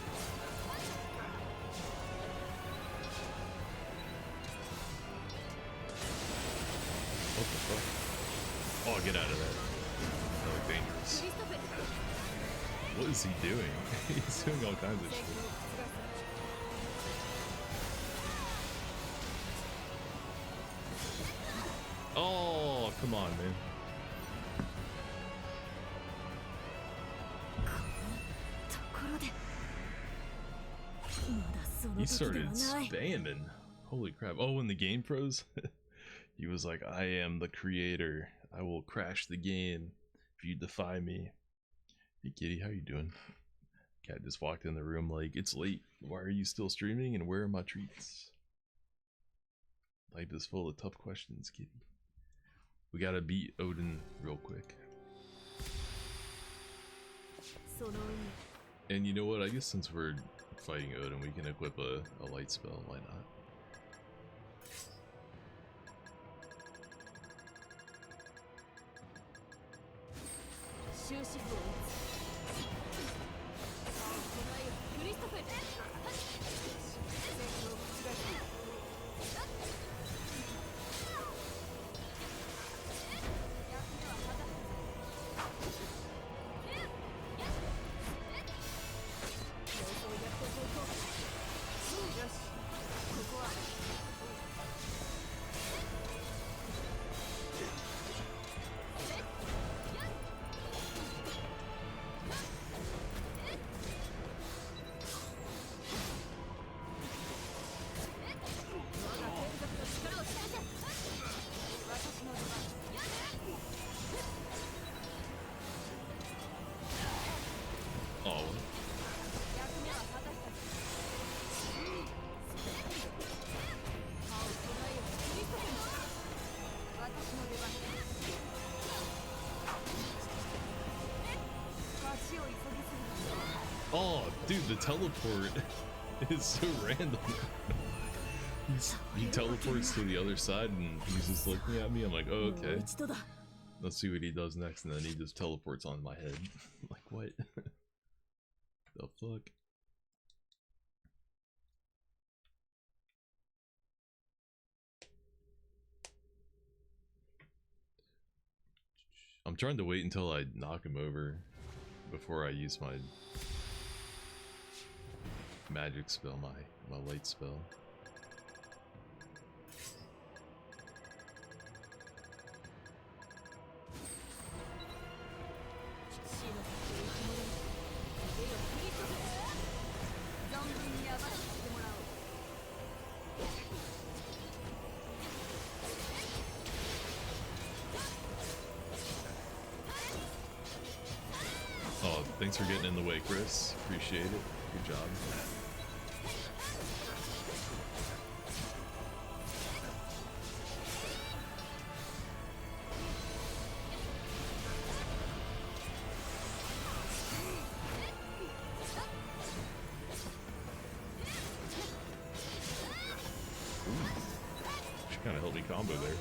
What the fuck? Oh, get out of there. That looked dangerous. What is he doing? He's doing all kinds of shit. Oh, come on, man. He started spamming. Holy crap. Oh, when the game froze? He was like, I am the creator. I will crash the game if you defy me. Hey kitty, how you doing? Cat just walked in the room like, it's late. Why are you still streaming and where are my treats? Life is full of tough questions, kitty. We gotta beat Odin real quick. And you know what? I guess since we're fighting Odin, we can equip a light spell. Why not? Dude, the teleport is so random. He teleports to the other side and he's just looking at me. I'm like, oh, okay. Let's see what he does next, and then he just teleports on my head. Like, what? The fuck? I'm trying to wait until I knock him over before I use my magic spell, my light spell. Oh, thanks for getting in the way, Chris. Appreciate it. Good job. She kind of helped me combo there.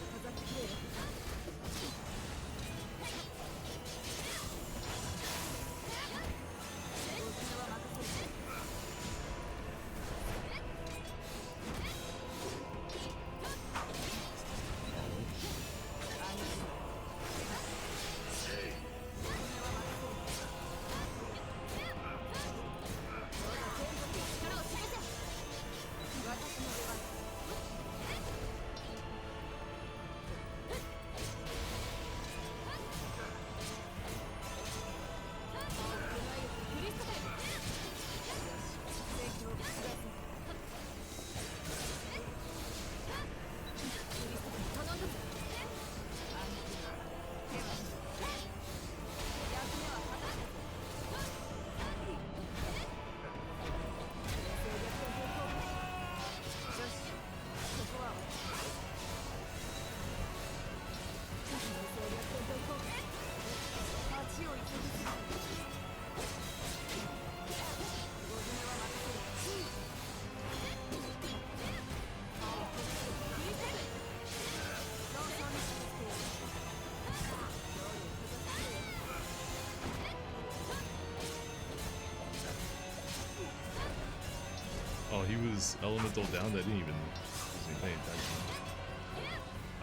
Oh, he was elemental down. I didn't even wasn't paying attention.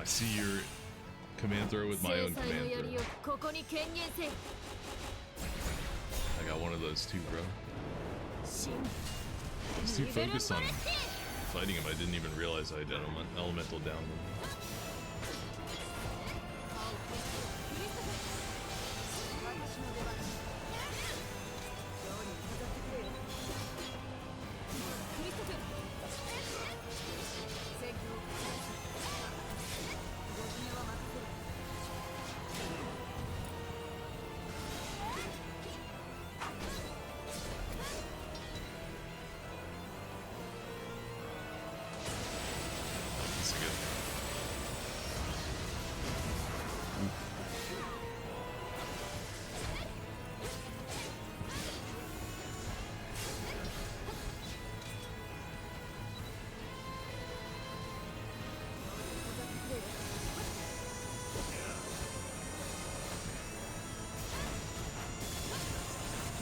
I see your command throw with my own command throw. I got one of those too, bro. I was too focused on fighting him. I didn't even realize I had elemental down.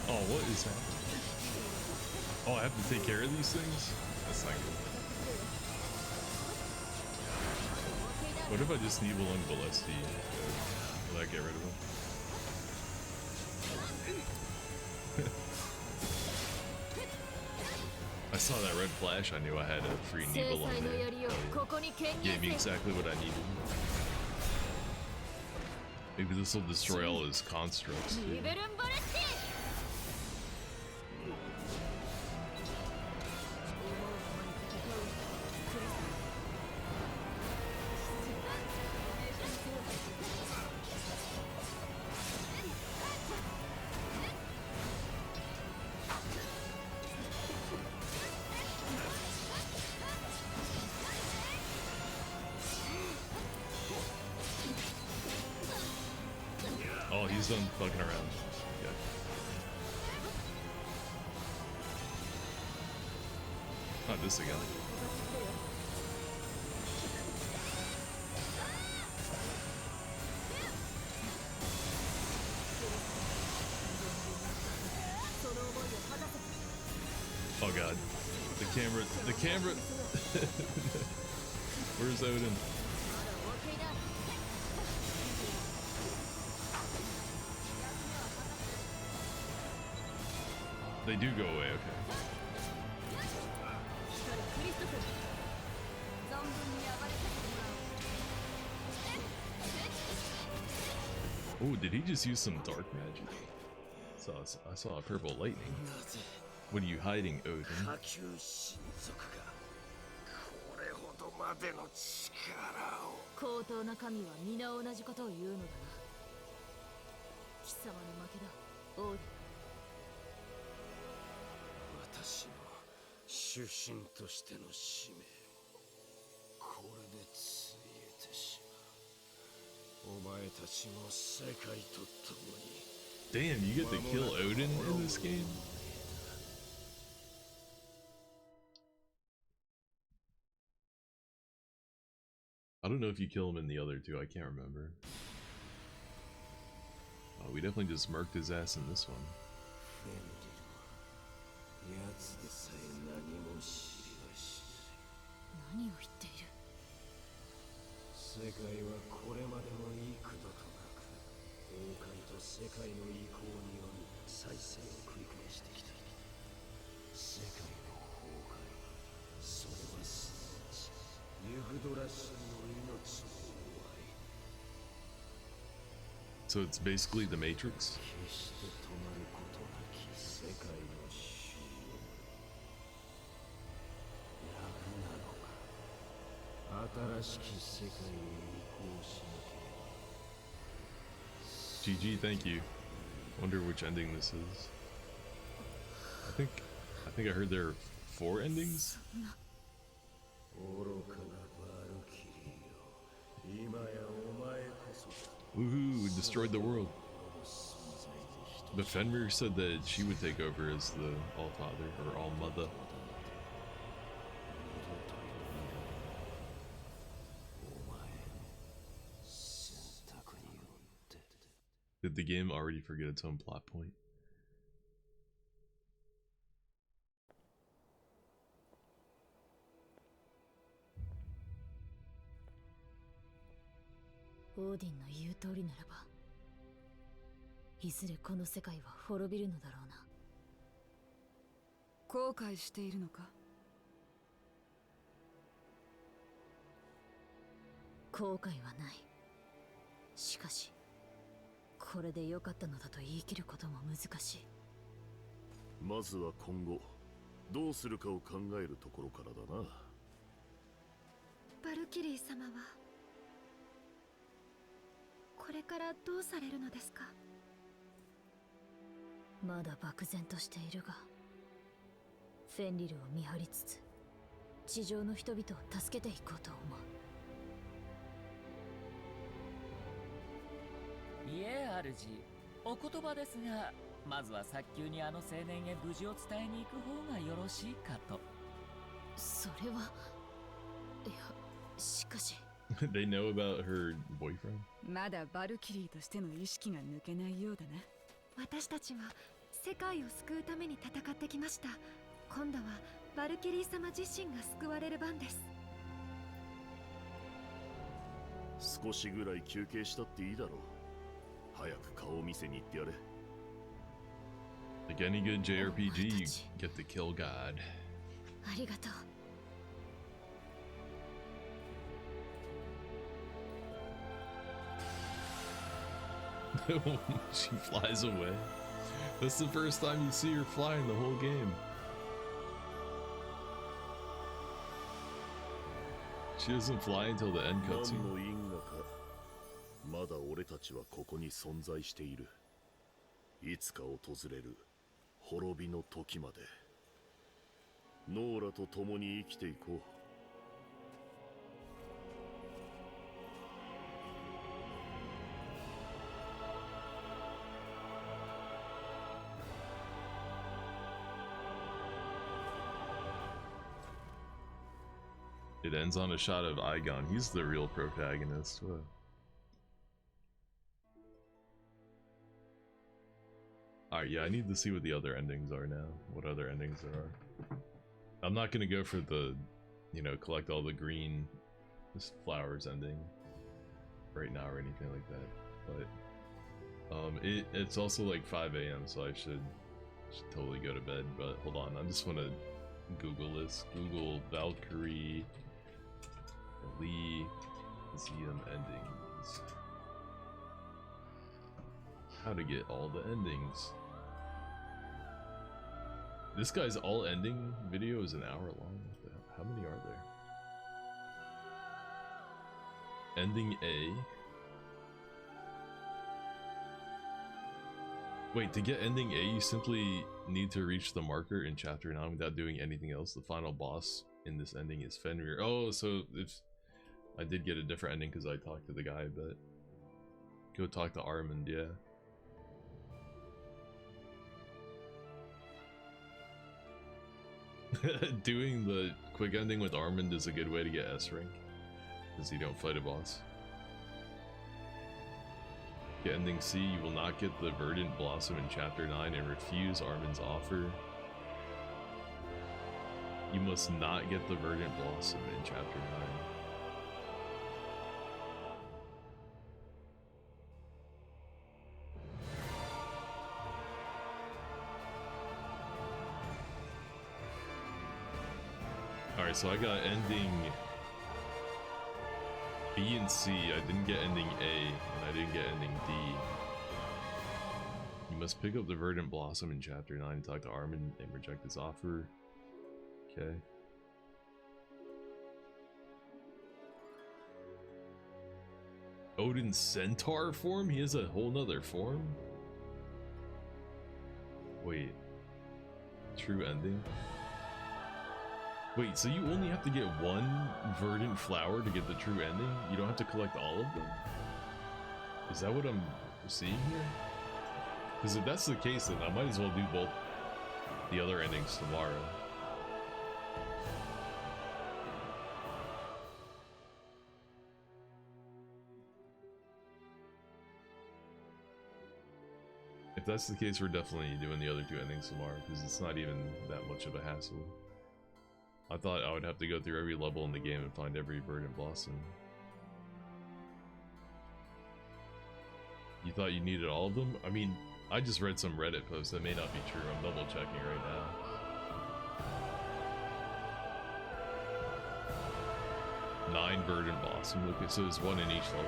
Oh, what is that? Oh, I have to take care of these things? That's not good. What if I just need one Balesti? Will that get rid of him? I saw that red flash, I knew I had a free Nebel on there. Gave me exactly what I needed. Maybe this will destroy all his constructs too. Oh, he's done fucking around. Yeah. not this again. Oh god. The camera. Where's Odin? They do go away, okay. Oh, did he just use some dark magic? I saw a purple lightning. What are you hiding, Odin? 下級神族がこれほどまでの力を。高等な神は皆同じことを言うのだな。貴様の負けだ、オーディン。私の主神としての使命をこれでついえてしまう。お前たちも世界と共に。Damn, you get to kill Odin in this game? I don't know if you kill him in the other two, I can't remember. Oh, we definitely just murked his ass in this one. 奴でさえ何も知りはし何を言っている。ない。世界はこれまでの幾度となく崩壊と世界の移行による再生を繰り返してきた。世界の崩壊、それはすなわちユグドラ神の命の終わり。 So it's basically the Matrix? 決して止まることなき世界の終焉。楽なのか。新しき世界へ移行しなければ。 GG, thank you. Wonder which ending this is. I think I heard there are 4 endings? 愚かなバルキリーよ。今やお前こそ。 Woohoo, we destroyed the world. But Fenrir said that she would take over as the All-Father, or All-Mother. Did the game already forget its own plot point? Odin の言う通りならば、いずれこの世界は滅びるのだろうな。後悔しているのか。後悔はない。しかしこれで良かったのだと言い切ることも難しい。まずは今後どうするかを考えるところからだな。バルキリー様はこれからどうされるのですか。まだ漠然としているが、フェンリルを見張りつつ地上の人々を助けていこうと思う。いえ、主、お言葉ですが、まずは早急にあの青年へ無事を伝えに行く方がよろしいかと。それは、いや、しかし。They know about her boyfriend? まだバルキリーとしての意識が抜けないようだな。私たちは世界を救うために戦ってきました。今度はバルキリー様自身が救われる番です。少しぐらい休憩したっていいだろう。早く顔を見せに行ってやれ。 Like any good JRPG, you get to kill God. ありがとう。She flies away. That's the first time you see her fly in the whole game. She doesn't fly until the end 何 cutscene. の因果か。まだ俺たちはここに存在している。いつか訪れる滅びの時までノーラと共に生きていこう。It ends on a shot of Aigon. He's the real protagonist. What? Alright, yeah, I need to see what the other endings are now. What other endings there are. I'm not gonna go for the, you know, collect all the green flowers ending right now or anything like that. But it's also like 5 a.m. so I should totally go to bed. But hold on, I just want to Google this. Google Valkyrie Elysium endings. How to get all the endings. This guy's all ending video is an hour long. What the hell? How many are there? Ending A. Wait, to get ending A, you simply need to reach the marker in chapter 9 without doing anything else. The final boss in this ending is Fenrir. Oh, so if I did get a different ending because I talked to the guy, but go talk to Armand, yeah. Doing the quick ending with Armand is a good way to get S rank, because you don't fight a boss. Get ending C, you will not get the Verdant Blossom in chapter 9 and refuse Armand's offer. You must not get the Verdant Blossom in chapter 9. Alright, so I got ending B and C. I didn't get ending A, and I didn't get ending D. You must pick up the Verdant Blossom in chapter 9 and talk to Armin and reject his offer. Okay. Odin's Centaur form? He has a whole nother form? Wait. True ending? Wait, so you only have to get one verdant flower to get the true ending? You don't have to collect all of them? Is that what I'm seeing here? Because if that's the case, then I might as well do both the other endings tomorrow. If that's the case, we're definitely doing the other two endings tomorrow, because it's not even that much of a hassle. I thought I would have to go through every level in the game and find every Verdant Blossom. You thought you needed all of them? I mean, I just read some Reddit posts that may not be true. I'm double checking right now. 9 Verdant Blossom. Okay, so there's one in each level.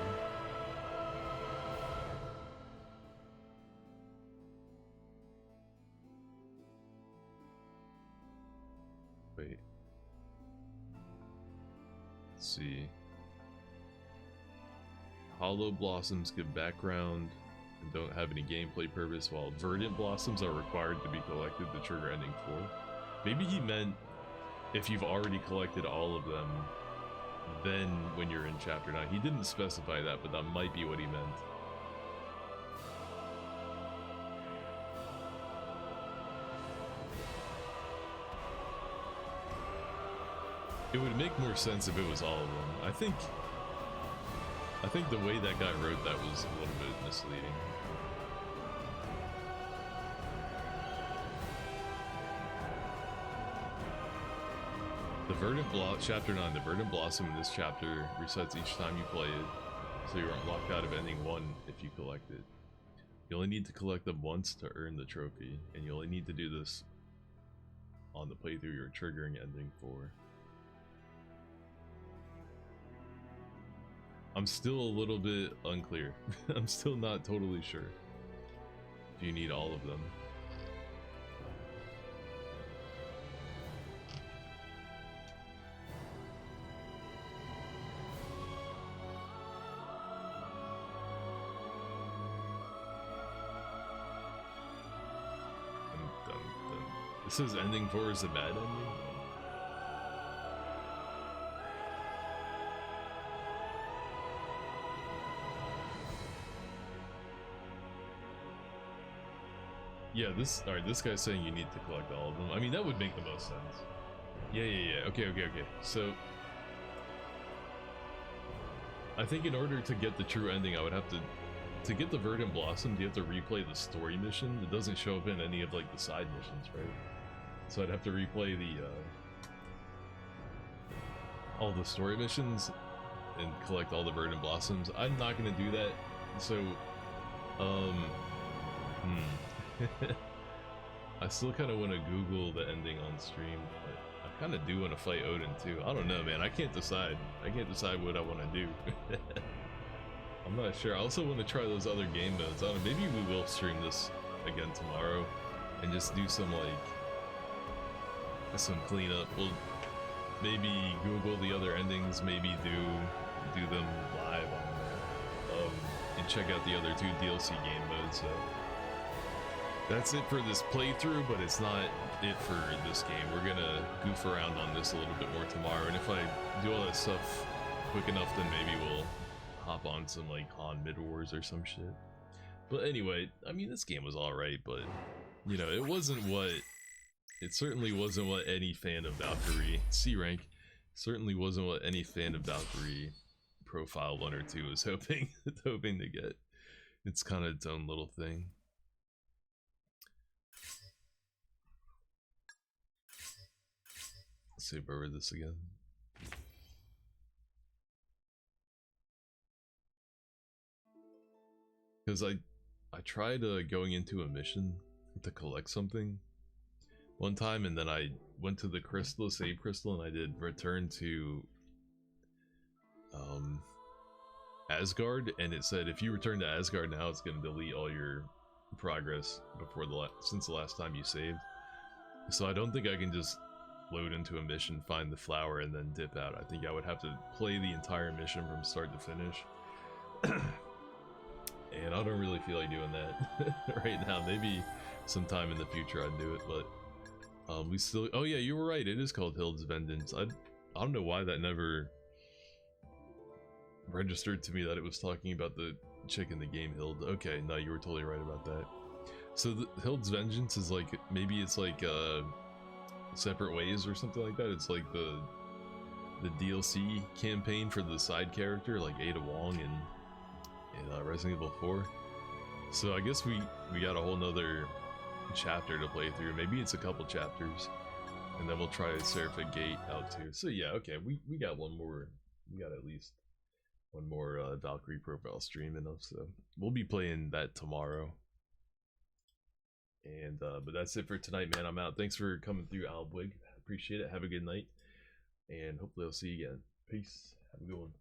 Wait. Let's see. Hollow Blossoms give background and don't have any gameplay purpose, while Verdant Blossoms are required to be collected to trigger ending 4. Maybe he meant if you've already collected all of them, then when you're in chapter 9. He didn't specify that, but that might be what he meant. It would make more sense if it was all of them. I think the way that guy wrote that was a little bit misleading. Chapter 9, the Verdant Blossom in this chapter resets each time you play it, so you aren't locked out of ending 1 if you collect it. You only need to collect them once to earn the trophy, and you only need to do this on the playthrough you're triggering ending 4. I'm still a little bit unclear. I'm still not totally sure if you need all of them. This says ending 4 is a bad ending? Yeah, alright, this guy's saying you need to collect all of them. I mean, that would make the most sense. Yeah. Okay. So, I think in order to get the true ending, I would have to get the Verdant Blossoms, you have to replay the story mission. It doesn't show up in any of like the side missions, right? So I'd have to replay the all the story missions and collect all the Verdant Blossoms. I'm not gonna do that. So I still kind of want to Google the ending on stream, but I kind of do want to fight Odin too. I don't know, man. I can't decide. I can't decide what I want to do. I'm not sure. I also want to try those other game modes. I don't know, maybe we will stream this again tomorrow and just do some cleanup. We'll maybe Google the other endings, maybe do them live on there, and check out the other 2 DLC game modes. So that's it for this playthrough, but it's not it for this game. We're gonna goof around on this a little bit more tomorrow, and if I do all that stuff quick enough, then maybe we'll hop on some like Han Mid Wars or some shit. But anyway, I mean, this game was alright, but you know, it certainly wasn't what any fan of Valkyrie C rank certainly wasn't what any fan of Valkyrie Profile 1 or 2 was hoping to get. It's kind of its own little thing. Let's see if I read this again. Because I tried going into a mission to collect something one time, and then I went to the crystal, save crystal, and I did return to Asgard, and it said if you return to Asgard now, it's going to delete all your progress before since the last time you saved. So I don't think I can just load into a mission, find the flower, and then dip out. I think I would have to play the entire mission from start to finish. And I don't really feel like doing that right now. Maybe sometime in the future I'd do it, but we still... Oh yeah, you were right, it is called Hild's Vengeance. I don't know why that never registered to me that it was talking about the chick in the game Hild. Okay, no, you were totally right about that. So the Hild's Vengeance is like, maybe it's like Separate Ways or something like that. It's like the DLC campaign for the side character, like Ada Wong in Resident Evil 4. So I guess we got a whole nother chapter to play through. Maybe it's a couple chapters, and then we'll try Seraphic Gate out too. So yeah, okay, we got one more. We got at least one more Valkyrie Profile stream enough, so we'll be playing that tomorrow. And but that's it for tonight, man. I'm out. Thanks for coming through, Albwig. Appreciate it. Have a good night, and hopefully I'll see you again. Peace. Have a good one.